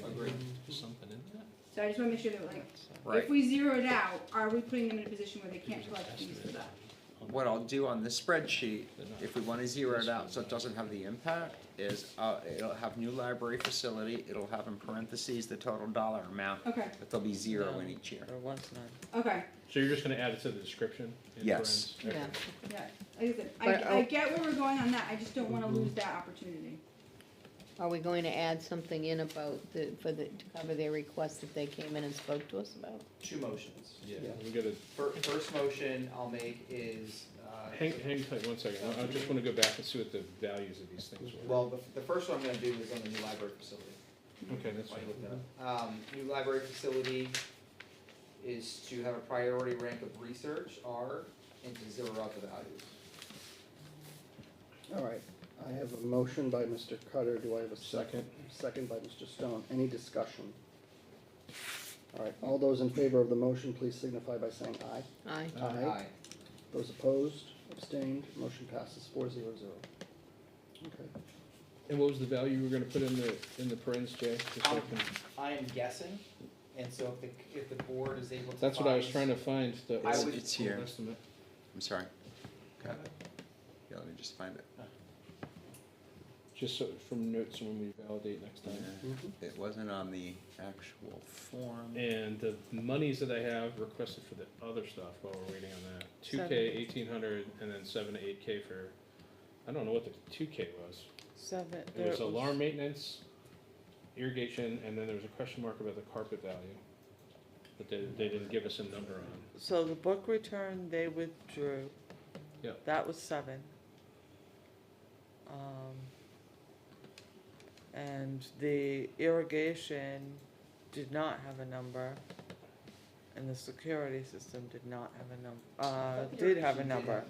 Agreed. Something in that? So I just wanna make sure that like, Right. if we zero it out, are we putting them in a position where they can't collect fees for that? What I'll do on the spreadsheet, if we wanna zero it out so it doesn't have the impact, is, it'll have new library facility, it'll have in parentheses the total dollar amount, Okay, but there'll be zero in each year. Or once none. okay, So you're just gonna add it to the description? in Yes. parentheses? Okay. Yeah. yeah, like I said, But, I get where we're going on that, I just don't wanna lose that opportunity. Are we going to add something in about to cover their request that they came in and spoke to us about? Two motions. Yeah, Yeah. we gotta, First motion I'll make is, hang tight 1 second, I just wanna go back and see what the values of these things were. well, the first one I'm gonna do is on the new library facility. Okay, that's Why fine. you looked that up. New library facility is to have a priority rank of research, R, and to zero out the values. All right, I have a motion by Mr. Cutter, do I have a second? Second by Mr. Stone, any discussion? All right, all those in favor of the motion, please signify by saying aye. Aye. Aye. Those opposed, abstained, motion passes 4-0. Okay, And what was the value you were gonna put in the parens, Jay? Just so I can- I am guessing, and so if the board is able to That's what I was find- trying to find, the I would- It's here. estimate. I'm sorry. Okay. Yeah, let me just find it. Just so, from notes when we validate next time. Yeah. It wasn't on the actual form. And the monies that I have requested for the other stuff while we're waiting on that, 2K, 1,800, and then 7 to 8K for, I don't know what the 2K was. It was alarm maintenance, irrigation, and then there was a question mark about the carpet value. But they didn't give us a number on. So the book return, they withdrew. Yep. That was 7. And the irrigation did not have a number, and the security system did not have a number, did have a number.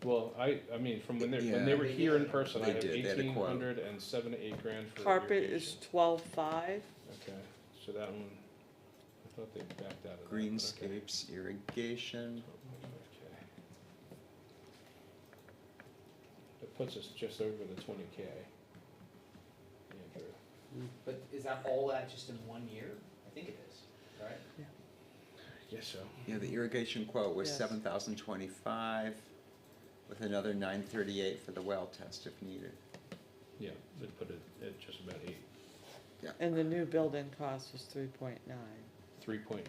Well, I mean, from when they Yeah. were here in person, I They have did, they had a quote. 1,800 and 7 to 8 grand for Carpet irrigation. is 12.5. Okay, so that one, I thought they backed out of that. but okay. Greenscapes, irrigation, 12.5K. That puts us just over the 20K. Andrew. But is that all that just in 1 year? I think it is, right? Guess so. yeah, the irrigation quote was Yes. 7,025, with another 938 for the well test if needed. Yeah, they put it at just about 8, And the new building cost was 3.9. 3.9.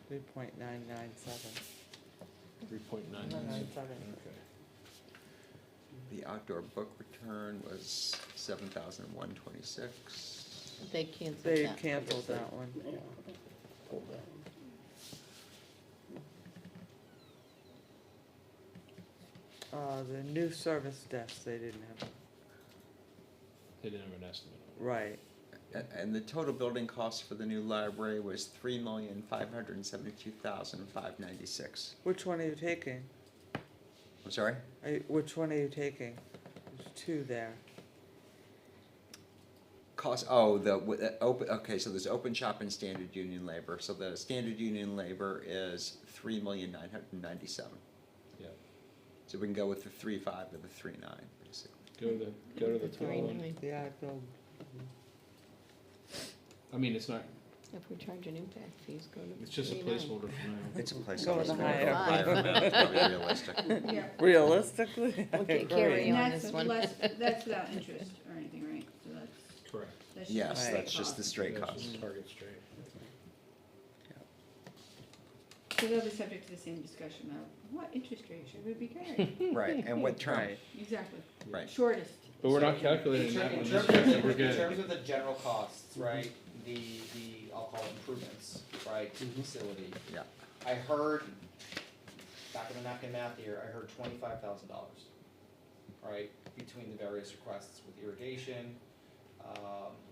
3.997. 3.997. Okay. The outdoor book return was 7,126. They canceled They that. canceled that one. Yeah, hold that one. The new service desk, they didn't have, They didn't have an estimate on it. right. And the total building cost for the new library was 3,572,596. Which one are you taking? I'm sorry? Which one are you taking? There's two there. Cost, oh, open, okay, so there's open shop and standard union labor. So the standard union labor is 3,997. Yeah. So we can go with the 3.5 or the 3.9, basically. Go to the Three total one. nine. Yeah, build. I mean, it's not, If we charge an impact fees, go to. it's just a 3.9. placeholder for now. It's a place. Go with the higher. Higher amount, probably realistic. Yeah. Realistically? Okay, I carry agree. on. And that's this one. less, that's without interest or anything, right? So Correct. that's just. Yes, the Right. that's just the cost. straight That's cost. just Target straight. So they'll be subject to the same discussion of what interest rate should we be carrying? Right, and what term? Right. Exactly. Right. Shortest. But we're not So calculating in that ter- one in this terms year, of- so we're In good. terms of the general costs, right, the, I'll call it improvements, right, to the facility. Yeah. I heard, back in the napkin math here, I heard $25,000, right, between the various requests with irrigation,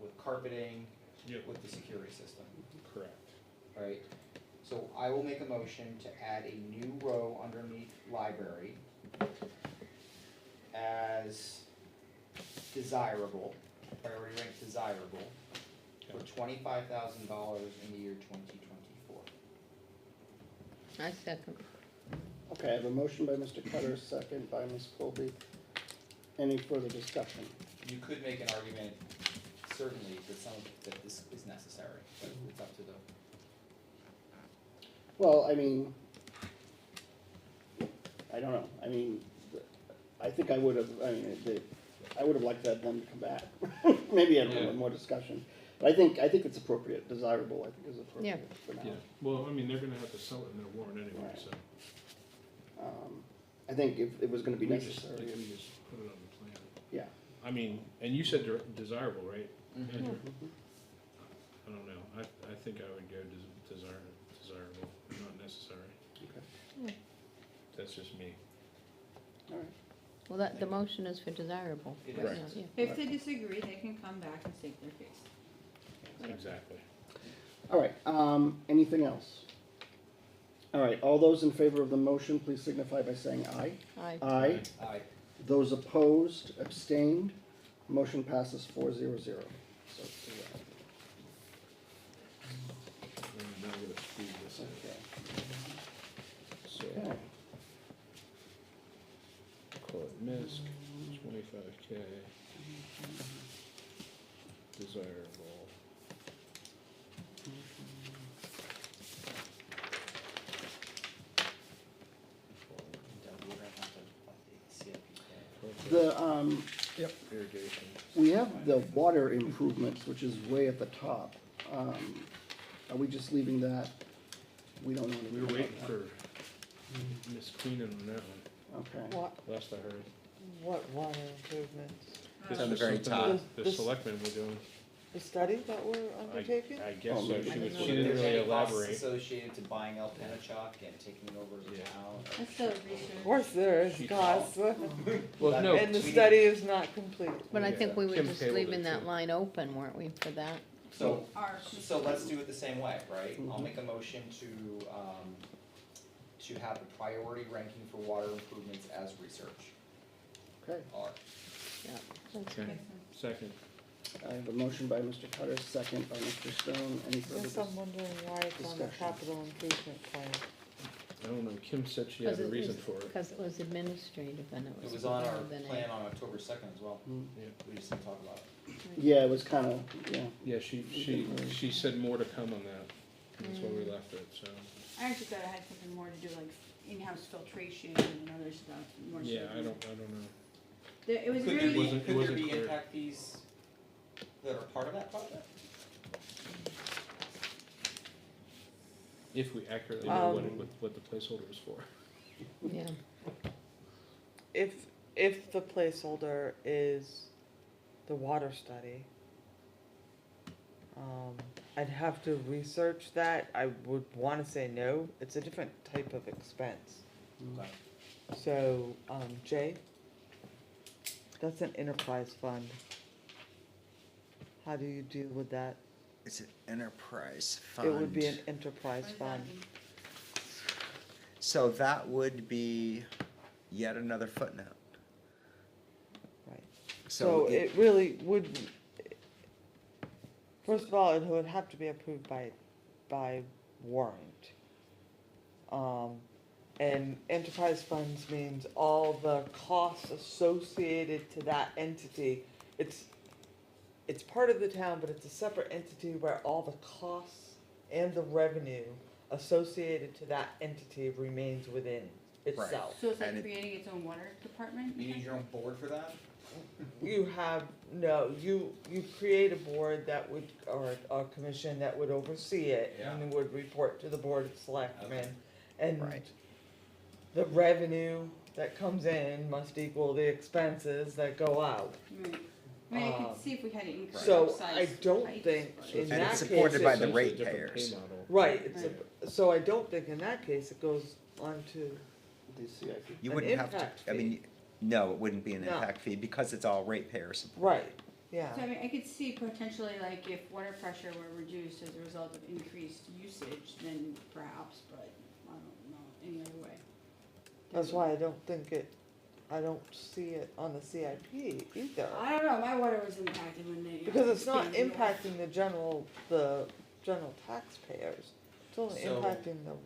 with carpeting, Yep. with the security system, Correct. right? So I will make a motion to add a new row underneath library as desirable, priority ranked desirable, for $25,000 in the year 2024. I second. Okay, I have a motion by Mr. Cutter, second by Ms. Colby. Any further discussion? You could make an argument, certainly, that this is necessary, but it's up to the, Well, I mean, I don't know, I mean, I think I would have, I mean, I would have liked to have them to come back. Maybe a little Yeah. more discussion, but I think it's appropriate, desirable, I think is appropriate for now. Yeah, well, I mean, they're gonna have to sell it in their warrant anyway, Right. so. I think if it was gonna be we just- necessary, I think we just put it on the plan. yeah. I mean, and you said desirable, right? Andrew? Mhm. I don't know, I think I would go desirable, not necessary. Okay, That's just me. all right. Well, the motion is for desirable. It right is. now, yeah. If they disagree, they can come back and state their case. Exactly. All right, anything else? All right, all those in favor of the motion, please signify by saying aye. Aye. Aye. Aye. Those opposed, abstained, motion passes 400. So, And now I'm gonna speed this in. okay. So, Okay. call it MISC, 25K. Desirable. Doug, we're gonna have to update CIP. The, Irrigation. we have the water improvements, which is way at the top. Are we just leaving that? We don't know. We were anything waiting about for Miss Queenan on that one, that. Okay. What, last I heard. what water improvements? This on the was very something top. The This- selectmen were doing. The study that we're undertaking? I guess Oh, so, maybe. she I was, didn't she know didn't There's really any costs elaborate. associated to buying El Penachuk and taking over the Yeah. town. That's still Of research. course there is She- costs, Well, no, and the we- study is not complete. But I think we were Kim just tabled leaving it, that too. line open, weren't we, for that? So, our. so let's do it the same way, right? I'll Mhm. make a motion to have the priority ranking for water improvements as research. Okay, R. Yeah, that's Okay. good. Second. I have a motion by Mr. Cutter, second by Mr. Stone. Any I further guess I'm wondering why it's on the discussion. capital improvement plan. I don't know, Kim said she had a reason for it. Because it was administrative and it was. It was on our more than a- plan on October 2nd as well. Hmm. Yeah, We just didn't talk about it. Yeah, it was kind of, yeah. yeah, she said more to come on that, that's why we left it, so, I actually thought it had something more to do like in-house filtration and other stuff, more. yeah, so I don't know. It was Could very. there be, It could there wasn't be clear. impact fees that are part of that project? If we accurately know Um, what the placeholder is for. Yeah, If the placeholder is the water study, I'd have to research that. I would wanna say no, it's a different type of expense. Okay. So, Jay? That's an enterprise fund. How do you deal with that? It's an enterprise fund. It would be an enterprise What does that fund. mean? So that would be yet another footnote. Right. So So it really would, first of all, it would have to be approved by warrant. And enterprise funds means all the costs associated to that entity. It's part of the town, but it's a separate entity where all the costs and the revenue associated to that entity remains within itself. So it's like And it- creating its own water department? You need your own board for that? You have, no, you create a board that would, or a commission that would oversee it and would report to the board of selectmen. Okay. And Right. the revenue that comes in must equal the expenses that go out. Right. I mean, I Um, could see if we had to increase so upsize I don't pipes, think but- in it's- And that it's case, supported by it- the Essentially a different pay ratepayers. model. Right, so I don't think in that case it goes on to, The CIP. You An wouldn't have impact to, I mean, no, it wouldn't be an No. impact fee because it's all ratepayer support. right, yeah. So I mean, I could see potentially like if water pressure were reduced as a result of increased usage, then perhaps, but I don't know any other way. That's why I don't see it on the CIP either. I don't know, my water was impacted when they. Because it's not expanded it. impacting the general taxpayers, it's only So- impacting the,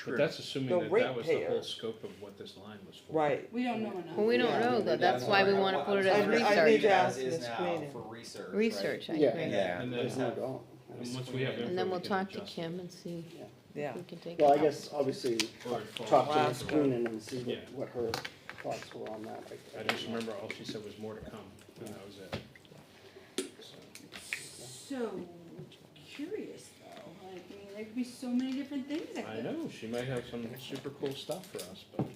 But that's assuming The that was the whole ratepayers. scope of what this line was for. right, We don't know enough. well, we don't Yeah. know though, that's why we wanna put it as I need to research. ask As is Ms. now Queenie. for research, right? Research, I Yeah. agree. Yeah. And There's then, no doubt. and once we have info, And then we we'll can talk to adjust Kim it. and see yeah. if we can take it Well, I up. guess, obviously, Or it falls talk to under Ms. Last the- Queenan and see Yeah. what her thoughts were on that. I just remember all she said was more to come, and that was it. So, So curious though, like, I mean, there could be so many different things that I could. know, she might have some super cool stuff for us, but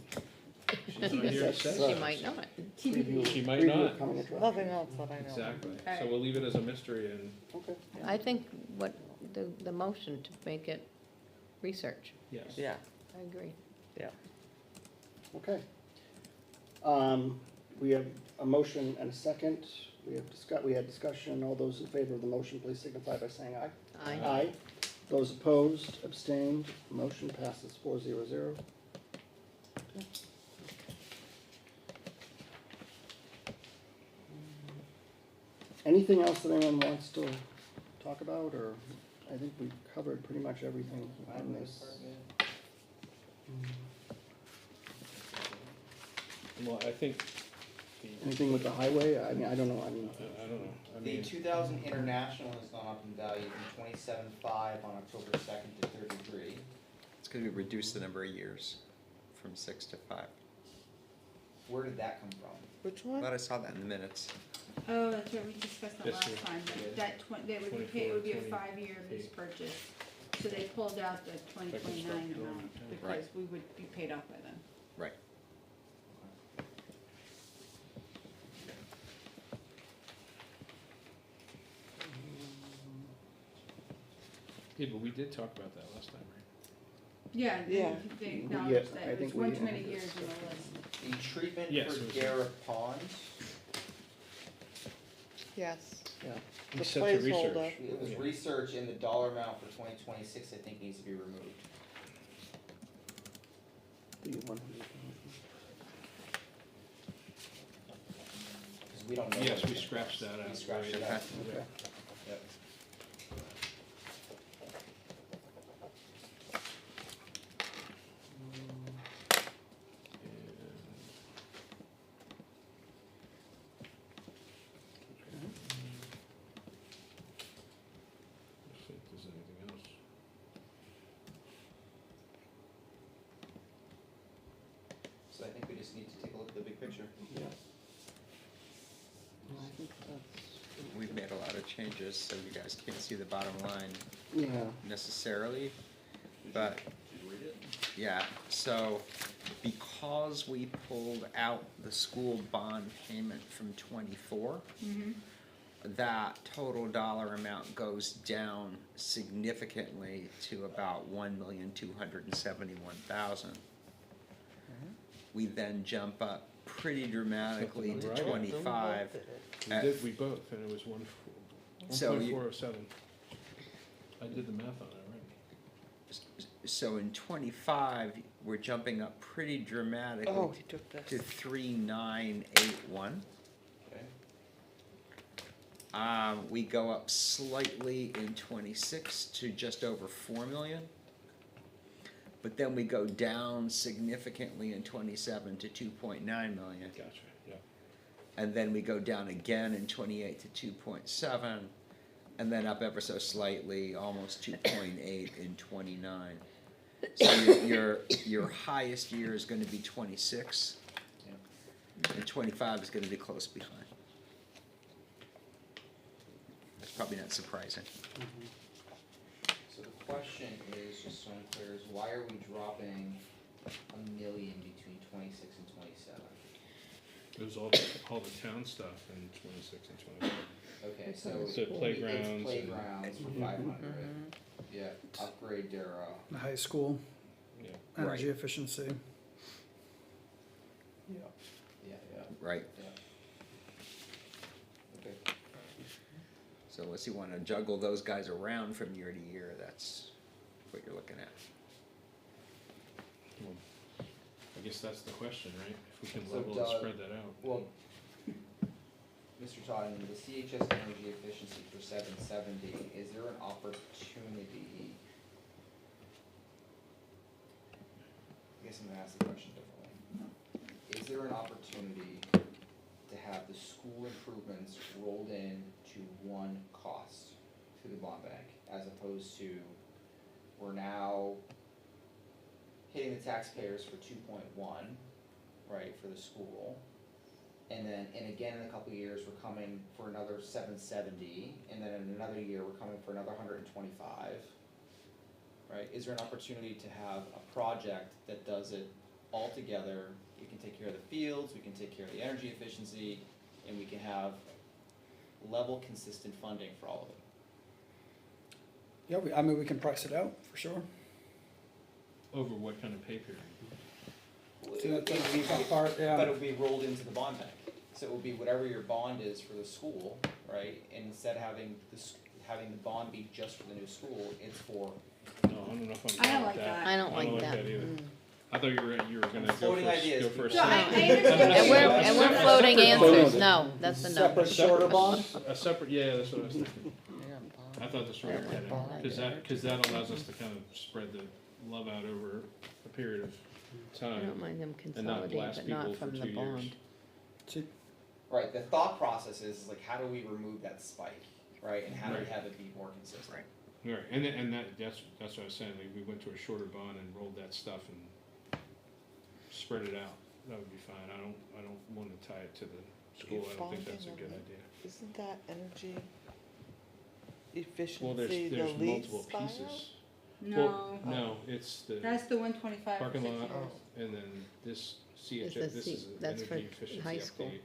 she's not here to That's, say. She uh, might not. Preview- She might preview not. coming attraction. Nothing else that I know of. Exactly, Alright. so we'll leave it as a mystery and, Okay. I think what, the motion to make it research, yes. Yeah, I agree. Okay. We have a motion and a second. We had discussion. All those in favor of the motion, please signify by saying aye. Aye. Aye. Those opposed, abstained, motion passes 400. Okay. Anything else that anyone wants to talk about, or I think we've covered pretty much everything on this. Well, I think the, Anything with the highway? I mean, I don't know, I mean, I don't know, I The mean, 2000 International has gone up in value from 27.5 on October 2nd to 33. It's because we reduced the number of years from 6 to 5. Where did that come from? which I one? thought I saw that in the minutes. Oh, that's right, we discussed that This last year. time, Yeah. that would be paid, it would be a 24, 5-year lease 28. purchase. So they pulled out the 2029 building, amount, yeah. because Right. we would be paid off by then. Right. yeah, but we did talk about that last time, right? Yeah, Yeah. they Yeah, acknowledged I that, it was think one we- too many years on the list. The treatment Yes, for it was- Garrett Pond, Yes. Yeah. We The set to research. placeholder. It was Yeah. research, and the dollar amount for 2026, I think, needs to be removed. The 100,000. Because we don't know. Yes, what we it's scratched gonna that cost. out. We scratched right. it out. Okay. Yep. Let's see if there's anything else. So I think we just need to take a look at the big picture. Yeah. Well, I think that's. We've made a lot of changes, so you guys can't see the bottom line Yeah. necessarily, but Did you read it? yeah, so because we pulled out the school bond payment from 24, that total dollar amount goes down significantly to about 1,271,000. We then jump up pretty dramatically to Right. 25. We did, we both, and it was 1.407. I did the math on it, right? So in 25, we're jumping up pretty dramatically Oh, he took to this. 3,981. Okay. We go up slightly in 26 to just over 4 million. But then we go down significantly in 27 to 2.9 million. Gotcha, yeah. And then we go down again in 28 to 2.7, and then up ever so slightly, almost 2.8 in 29. So your highest year is going to be 26, and 25 is going to be close behind. That's probably not surprising. So the question is, just so I'm clear, is why are we dropping $1 million between 26 and 27? It was all the town stuff in 26 and 27. Okay, so So playgrounds it's and- playgrounds for 500. Yeah, upgrade Dara. The high school, Yeah. energy Right. efficiency. Yeah. Yeah, yeah, Right. yeah. Okay. So unless you want to juggle those guys around from year to year, that's what you're looking at. Well, I guess that's the question, right? If we can So level and Doug- spread that out. Well, Mr. Todd, in the CHS energy efficiency for 770, is there an opportunity? I guess I'm gonna ask the question differently. Is there an opportunity to have the school improvements rolled in to one cost through the bond bank, as opposed to we're now hitting the taxpayers for 2.1, right, for the school? And then, and again, in a couple of years, we're coming for another 770, and then in another year, we're coming for another 125. Right, is there an opportunity to have a project that does it all together? We can take care of the fields, we can take care of the energy efficiency, and we can have level, consistent funding for all of it. Yeah, we can price it out, for sure. Over what kind of pay period? See, that's It would be- the tough part, yeah. But it would be rolled into the bond bank, so it would be whatever your bond is for the school, right? And instead of having having the bond be just for the new school, it's for No, I don't know if I'm I don't down like with that. that. I don't like that. either. Mm. I thought you were gonna go Floating ideas, go for a people. No, I separate. understand. And we're floating answers, no, that's a no. Separate shorter bond? A separate, yeah, that's what I was thinking. Yeah, I thought that's I what don't we like were bond. getting, cause that allows us to kind of spread the love out over a period of I time. don't mind them not consolidate, blast but people not for from 2 the years. bond. right. The thought process is like, how do we remove that spike, right? And how do we Right. have it be more consistent? Right. Right, and that's what I was saying, like, we went to a shorter bond and rolled that stuff and spread it out, that would be fine, I don't wanna tie it to the school, I don't think that's a good idea. Isn't that energy Well, efficiency the there's lease multiple file? pieces. No, Well, no, it's the that's the 125 for 6 parking lot, years. and then this CHS, the this C- is an that's for energy efficiency high school. update,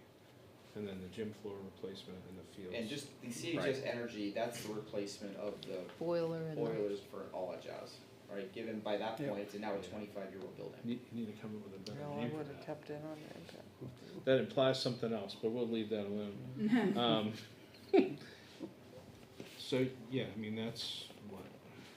and then the gym floor replacement in the fields. And just the CHS energy, that's the replacement of the Boiler and the, boilers for all that jazz, right? Given by that Yeah. point, it's now a 25-year-old building. You need to come up with a better No, I name for would've that. kept in on the impact. That implies something else, but we'll leave that alone. So, yeah, I mean, that's what,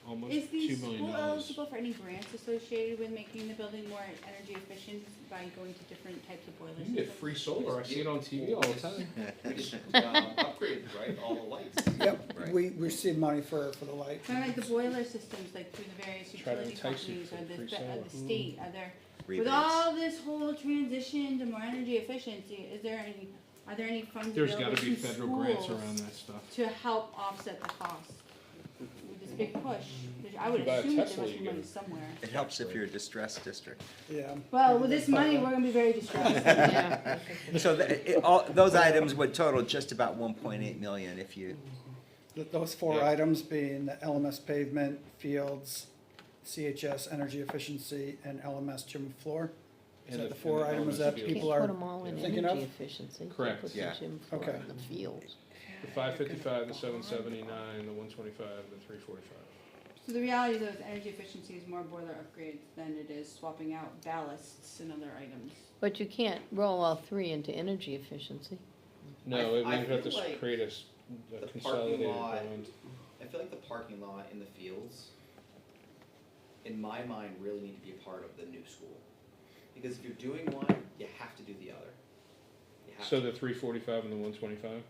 almost Is the $2 million. school eligible for any grants associated with making the building more energy efficient by going to different types of boilers? You can get free solar, I see it on TV all the time. We just upgraded, right, all the lights. Yep, Right. we received money for the light. Kind of like the boiler systems, like through the various Try to utility entice you companies for or free the solar. state, are there, with Rebates. all this whole transition to more energy efficiency, are there any funds There's available gotta be to federal grants schools around that stuff. to help offset the cost? With this big push, which I would You buy a assume that there Tesla, must you be get money it. somewhere. It helps if you're a distressed district. Yeah. Well, with this money, we're gonna be very distressed. Yeah. So all, those items would total just about 1.8 million if you, Those four Yeah. items being the LMS pavement, fields, CHS energy efficiency, and LMS gym floor. Is And that the- the four and the items LMS that fields. Can't people put are them all in thinking energy of? efficiency. Correct. Put Yeah. the gym floor Okay. in the fields. The 555, the 779, the 125, the 345. So the reality though is energy efficiency is more boiler upgrades than it is swapping out ballasts and other items. But you can't roll all three into energy efficiency. No, we I have to feel like create a the parking consolidated lot- bond. I feel like the parking lot in the fields, in my mind, really need to be a part of the new school. Because if you're doing one, you have to do the other. You have So to, the 345 and the 125?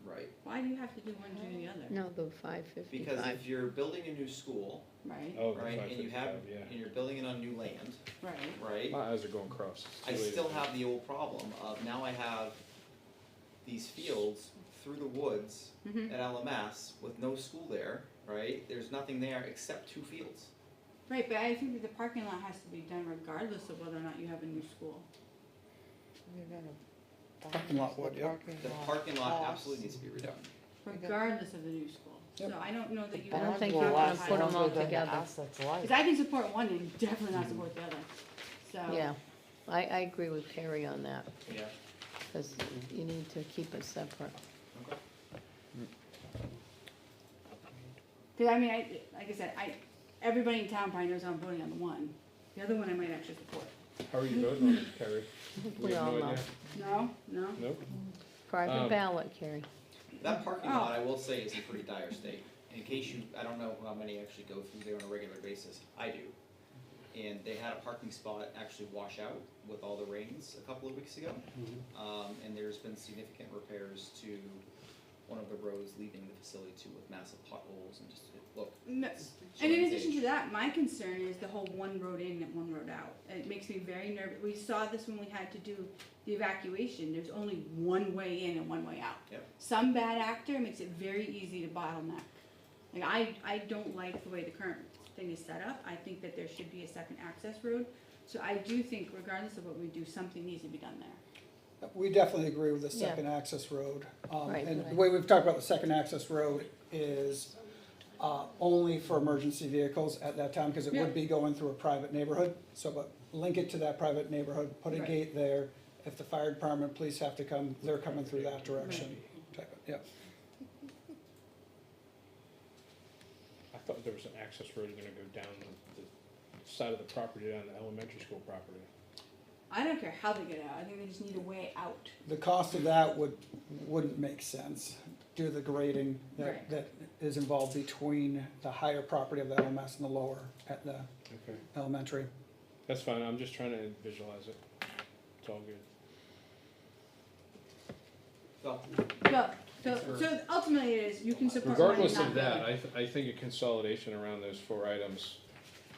right? Why do you have to do one to the other? No, the Because 555. if you're building a new school, Right, Oh, the right, and you have, 555, yeah. and you're building it on new land, right. right? My eyes are going cross. It's I too late. still have the old problem of now I have these fields through the woods Mhm. at LMS with no school there, right? There's nothing there except 2 fields. Right, but I think that the parking lot has to be done regardless of whether or not you have a new school. You're gonna Parking lot would, the yep. parking The lot parking lot costs. absolutely needs to be redone. Regardless of the new school. So Yep. I don't know that you I don't have think to you're have gonna a put 'em high- all Longer than the together. assets life. Cause I can support one and definitely not support the other, so. Yeah, I agree with Carrie on that, Yeah. because you need to keep it separate. Okay. Cause I mean, like I said, everybody in town probably knows I'm voting on the one. The other one I might actually support. How are you voting on it, Carrie? We have all no know. idea. No, no? Nope. Private Um, ballot, Carrie. That parking Oh. lot, I will say, is in pretty dire state. In case you, I don't know how many actually go through there on a regular basis. I do. And they had a parking spot actually wash out with all the rains a couple of weeks ago. And there's been significant repairs to one of the roads leaving the facility too, with massive potholes and just, look. No. it's And in showing addition age. to that, my concern is the whole one road in and one road out. It makes me very nervous. We saw this when we had to do the evacuation. There's only one way in and one way out. Yep. Some bad actor makes it very easy to bottleneck. Like, I don't like the way the current thing is set up. I think that there should be a second access road. So I do think regardless of what we do, something needs to be done there. We definitely agree with the Yeah. second access road. Right, And but the way we've talked about the second access road is only for emergency vehicles at that time, because it Yeah. would be going through a private neighborhood. So, but link it to that private neighborhood, put a Right. gate there. If the fire department, police have to come, they're coming through that direction. Type of, yeah. I thought there was an access road gonna go down the side of the property, down the elementary school property. I don't care how they get out. I think they just need a way out. The cost of that wouldn't make sense due to the grading Right. that is involved between the higher property of the LMS and the lower at the Okay. elementary. That's fine, I'm just trying to visualize it. It's all good. Well, So ultimately it is, you can support one and Regardless not of the that, other. I think a consolidation around those 4 items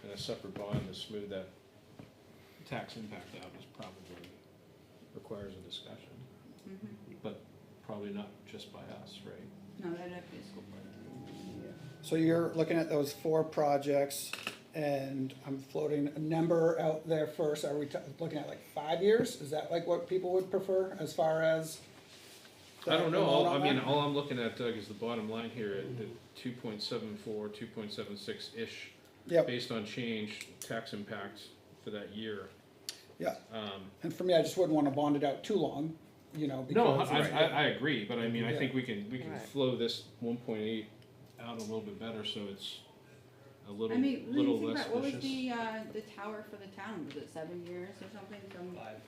and a separate bond to smooth that tax impact out is probably requires a discussion, Mhm. but probably not just by us, right? No, that'd have to be a school board. So you're looking at those 4 projects, and I'm floating a number out there first. Are we looking at like 5 years? Is that like what people would prefer as far as? I don't know, the loan on I mean, that? all I'm looking at, Doug, is the bottom line here at the 2.74, 2.76-ish, Yep, based on change, tax impact for that year. yeah. Um, And for me, I just wouldn't want to bond it out too long, No, because. I agree, but I mean, I Yeah. think we can Right. flow this 1.8 out a little bit better, so it's a little, I mean, when little you think less about, what was vicious. the tower for the town? Was it 7 years or something? 5.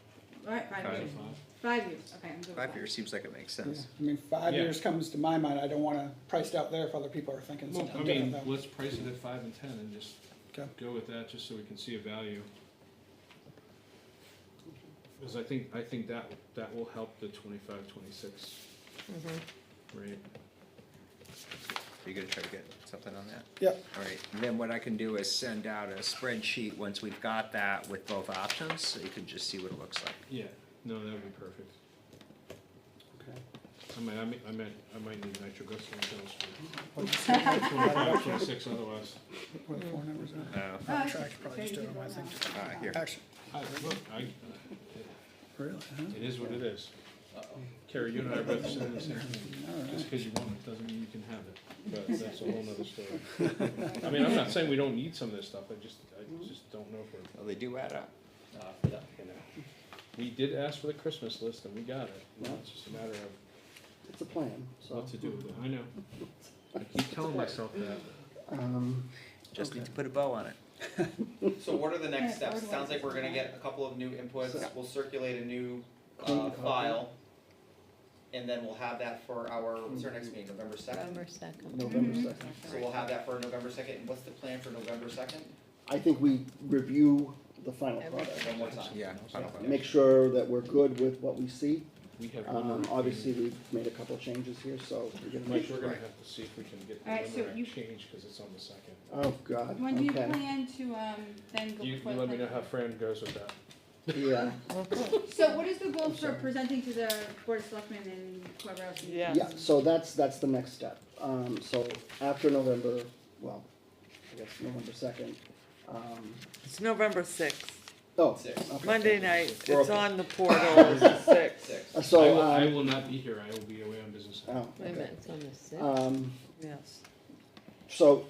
Alright, 5 years. 5 years, okay, I'm good with that. 5 years seems like it makes Yeah, sense. I mean, 5 Yeah. years comes to my mind, I don't wanna price it out there if other people are thinking Well, something I different mean, though. let's price it at 5 and 10 and just Okay. go with that, just so we can see a value. Because I think that will help the 25, 26 rate. Are you gonna try to get something on that? Yep, All right, and then what I can do is send out a spreadsheet once we've got that with both options, so you can just see what it looks like. Yeah, no, that would be perfect. Okay. I might need nitroglycerin pills for what did you say? 25, 26 otherwise. What are the 4 numbers are? Oh, Track, probably just do it on my thing. Here, Actually, Look, really, huh? it is what it is. Carrie, you and I are both saying the same thing. All Just right. because you want it doesn't mean you can have it, but that's a whole nother story. I mean, I'm not saying we don't need some of this stuff, I just don't know if we're, well, they do add up. you know. We did ask for the Christmas list and we got it, now it's just a matter of It's a plan, so. what to do with it, I know. I keep telling myself that. Just need to put a bow on it. So what are the next Yeah, steps? forward Sounds like ones. we're gonna get a couple of new inputs, So- we'll circulate a new, Clean copy. file. And then we'll have that for our, what's our next meeting, November second? November 2nd. November Mhm. 2nd. So we'll have that for November second, and what's the plan for November second? I think we review the final Everything. product. One more time. Yeah, final product. Make sure that we're good with what we see. We have one more Obviously, we've made a couple changes here, so we're gonna make Mike, we're sure. gonna have to see if we can get the Alright, so limerick you- changed, cause it's on the second. Oh, God, When do you okay. plan to, then go You before the let me know planning how Fran goes with that. Yeah, board? So what is the goal I'm for sorry. presenting to the board of selectmen and whoever else? you- Yeah. yeah, so that's the next step. So after November, well, I guess November 2nd. It's November sixth, Oh, Six. okay. Monday night, We're it's okay. on the portal, it's the sixth, Six. So, I will not be here, I will be away on business. oh, Wait a okay. minute, it's on the 6th? yes. So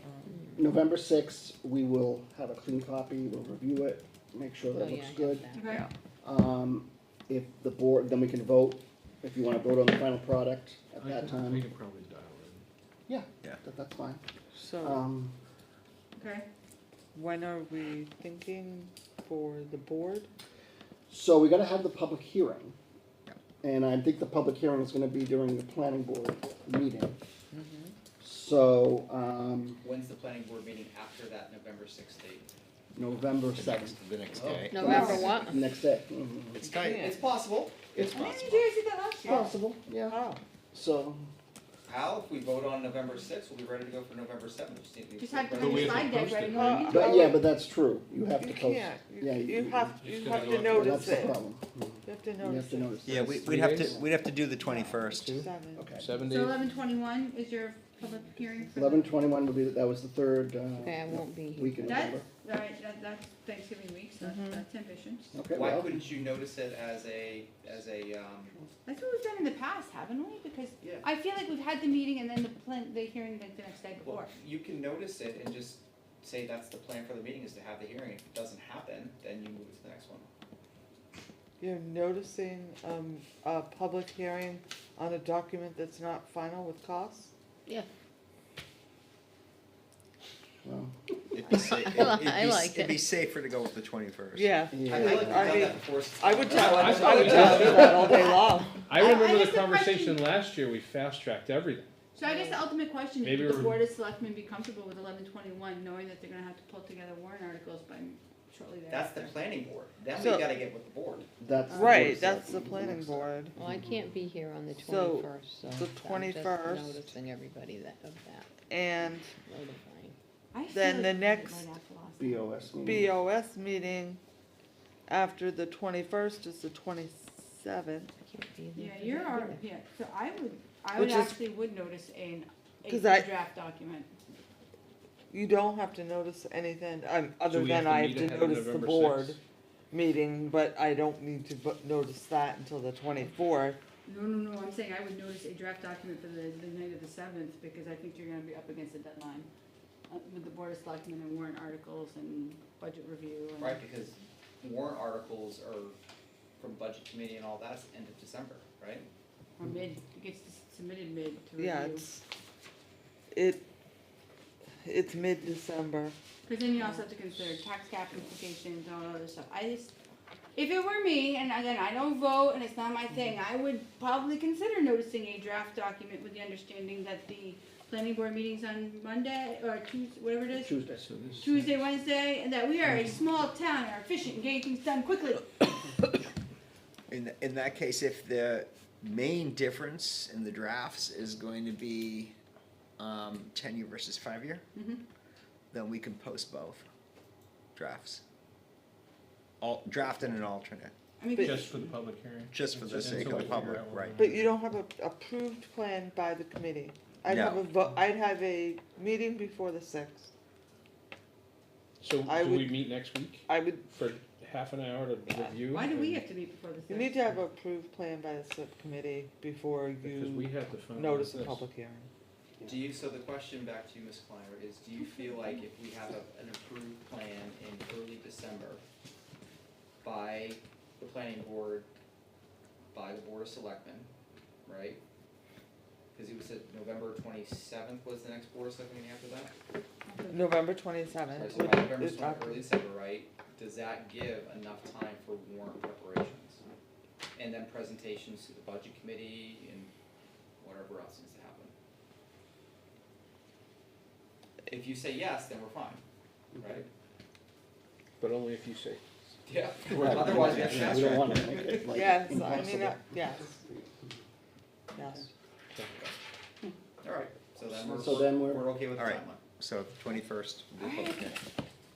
November 6th, we will have a clean copy, we'll review it, make sure Oh, that yeah, looks I have good. that. Okay, If the board, then we can vote, if you wanna vote on the final product at I that can time. probably dial Yeah, Yeah. that's fine. So, okay. when are we thinking for the board? So we gotta have the public hearing. Yeah. And I think the public hearing is gonna be during the planning board meeting. Mm-hmm. So, When's the planning board meeting after that November sixth date? November The 7th, next, the next Oh. day. November what? next day. Mhm. It's tight. Yeah. It's possible. It's I didn't possible. do you see that last year? Possible, yeah. Oh, So, Al, if we vote on November sixth, we'll be ready to go for November seventh. Just had to But have we your have to slide deck post ready. it. when we meet. but yeah, but that's true, you have you to post. can't, Yeah, you have It's to gonna go up. That's notice the it, problem. you have to You have notice to it. notice. Yeah, that. we'd 3 have days? to, we'd have to do the 21st. 7. Okay. 7 So days? 11/21 is your public hearing for 11/21 would be, that was the third Okay, I won't be here. week in that? November. Alright, that's Thanksgiving week, so Mhm. that's ambitious. Okay, Why well, couldn't you notice it as a, That's what we've done in the past, haven't we? Because yeah. I feel like we've had the meeting and then the hearing the next day before. Well, you can notice it and just say that's the plan for the meeting is to have the hearing. If it doesn't happen, then you move to the next one. You're noticing, a public hearing on a document that's not final with costs? Yeah, well, It'd be sa- I like it'd be it. safer to go with the 21st. Yeah, I feel yeah. like we've I done mean, that before. I would tell, I I thought would we tell did. you that all day long. I I remember guess the the conversation question- last year, we fast-tracked everything. So I guess the ultimate question is, Maybe would the we're- board of selectmen be comfortable with 11/21, knowing that they're gonna have to pull together warrant articles by shortly That's thereafter? the planning board. Then we So- gotta get with the board. That's. the Right, board that's the selectmen, planning next. board. well, I can't be here on the So, 21st, so. the I'm just 21st. noticing everybody that, of that, And notifying. I feel then like the we did it next right after last time. BOS meeting. BOS meeting after the 21st is the 27th. I can't be there Yeah, for you're that our, either. yeah, so I would Which is- actually would notice a 'Cause I- draft document. You don't have to notice anything, other we have than to I have meet to ahead of notice the November board 6th? meeting, but I don't need to notice that until the 24th. No, I'm saying I would notice a draft document for the night of the 7th, because I think you're gonna be up against a deadline with the board of selectmen and warrant articles and budget review and. Right, because warrant articles are from budget committee and all that's end of December, right? Or mid, it gets submitted mid to review. Yeah, it's mid-December. Cause then you also have to consider tax cap implications and all that other stuff. if it were me, and again, I don't vote and it's not my thing, I would probably consider noticing a draft document with the understanding that the planning board meeting's on Monday, or Tuesday, whatever it is. Tuesday. So this. Tuesday, Wednesday, and that we are a small town and are efficient in getting things done quickly. In that case, if the main difference in the drafts is going to be 10-year versus 5-year, Mhm. then we can post both drafts. Draft and an alternate, I mean, Just for the public hearing? just for the Until sake of we the figure public, out what right? we But want. you don't have a approved plan by the committee. I'd No. have I'd have a meeting before the 6th. So I do we would- meet next week I would, for half an hour to review? why do we and- have to meet before the you sixth? need to have an approved plan by the subcommittee before Because we you have to find. notice a public hearing. Do you, so the question back to you, Ms. Kleiner, is do you feel like if we have an approved plan in early December by the planning board, by the board of selectmen, right? Cause you said November 27th was the next board of selectmen meeting after that? November Right, 27th. so by November 20th, early December, right? Does that give enough time for warrant preparations? And then presentations to the budget committee and whatever else needs to happen? If you say yes, then we're fine, right? But only if you say. Yeah, Right. otherwise we have to fast We don't track. want to make it like Yes, I impossible. mean, yes. Yes. Alright, so then So then we're- we're okay with the All right. timeline. So 21st, we'll do public hearing.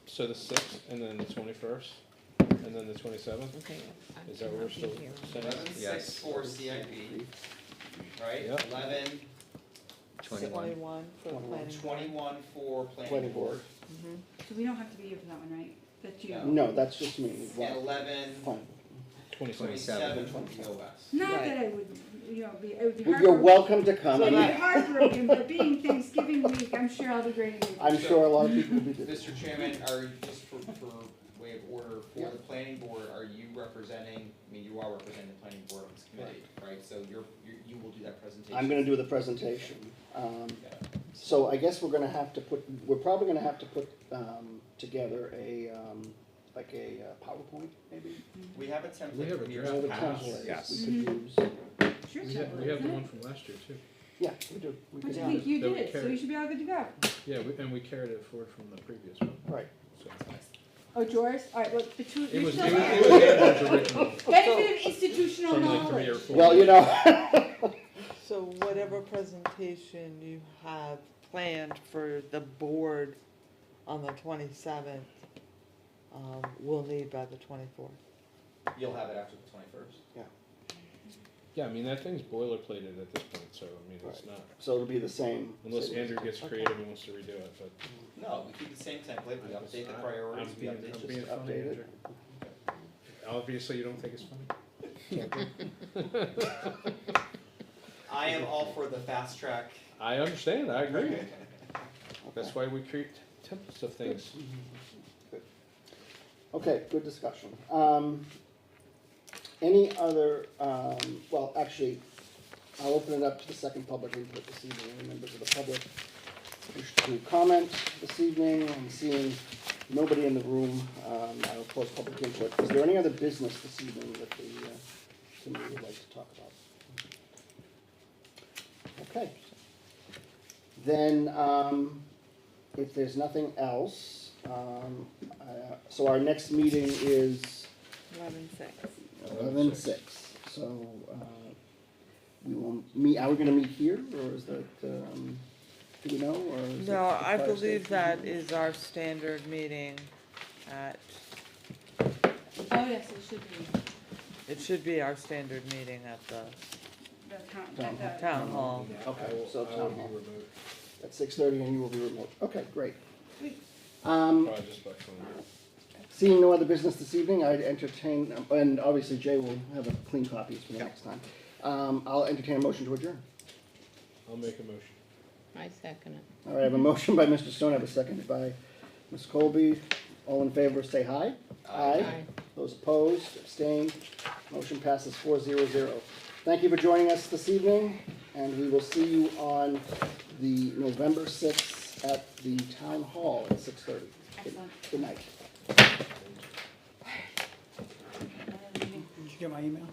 So the 6th, and then the 21st, and then the 27th? Okay. I Is that what we're cannot still be here. saying? 11-6 Yes. for CIP, right? Yep. 11, 21. 21 for the planning board. 21 for planning Planning board. board. So we don't have to be here for that one, right? That's you. No. No, that's just me. And Well, 11, fine. 27. 27 for BOS. Not Right. that I would, it would be You're heartbroken. welcome to come. So I I'd mean, be heartbroken, but being Thanksgiving week, I'm sure I'll be great. I'm sure a lot of people will be there. Mr. Chairman, are, just for way of order, for the planning board, are you representing, I mean, you are representing the planning board on this committee, right? So you will do that presentation. I'm gonna do the presentation. So I guess we're probably gonna have to put together like a PowerPoint, maybe? We have a We template have a from years We have a past. template Yes. we could use. Sure, We have the one from last year too. Yeah, we do. We But could I think you that did we it, so carry. you should be all good to go. Yeah, and we carried it forward from the previous one, Right. so. Oh, yours? Alright, well, the two, It you're was, still it was there. Andrew's original, Benefit of institutional from like 3 or knowledge. 4. Well, you know, So whatever presentation you have planned for the board on the 27th, we'll need by the 24th. You'll have it after the 21st. Yeah, I mean, that thing's boilerplated at this point, so, I mean, it's not, so it'll be the same. unless same- Andrew gets creative and wants to redo it, but. No, we keep the same template, we update the I'm priorities, we being- update I'm the being just funny, update it. Andrew. Obviously, you don't think it's funny? I am all for the fast track. I understand, I agree. That's why we create templates of things. Okay, good discussion. Any other, well, actually, I'll open it up to the second public input this evening. Any members of the public wish to comment this evening? I'm seeing nobody in the room. I'll close public input. Is there any other business this evening that the committee would like to talk about? Okay. Then, if there's nothing else, so our next meeting is 11/6. 11/6. So, we will meet, are we gonna meet here, or is that, do we know, or is it No, the I fire believe station? that is our standard meeting at, Oh, yes, it should be. it should be our standard meeting at the The Town the- town hall. Okay, I will- so I will town be hall. remote, At 6:30, and you will be remote. Okay, great. probably just by phone. Seeing no other business this evening, I'd entertain, and obviously Jay will have a clean copies for the next time. I'll entertain a motion to adjourn. I'll make a motion. I second it. All right, I have a motion by Mr. Stone, I have a second by Ms. Colby. All in favor, say aye. Aye. Those opposed, abstained, motion passes 4-0-0. Thank you for joining us this evening, and we will see you on the November 6th at the Town Hall at 6:30. Excellent. Good night. get my email?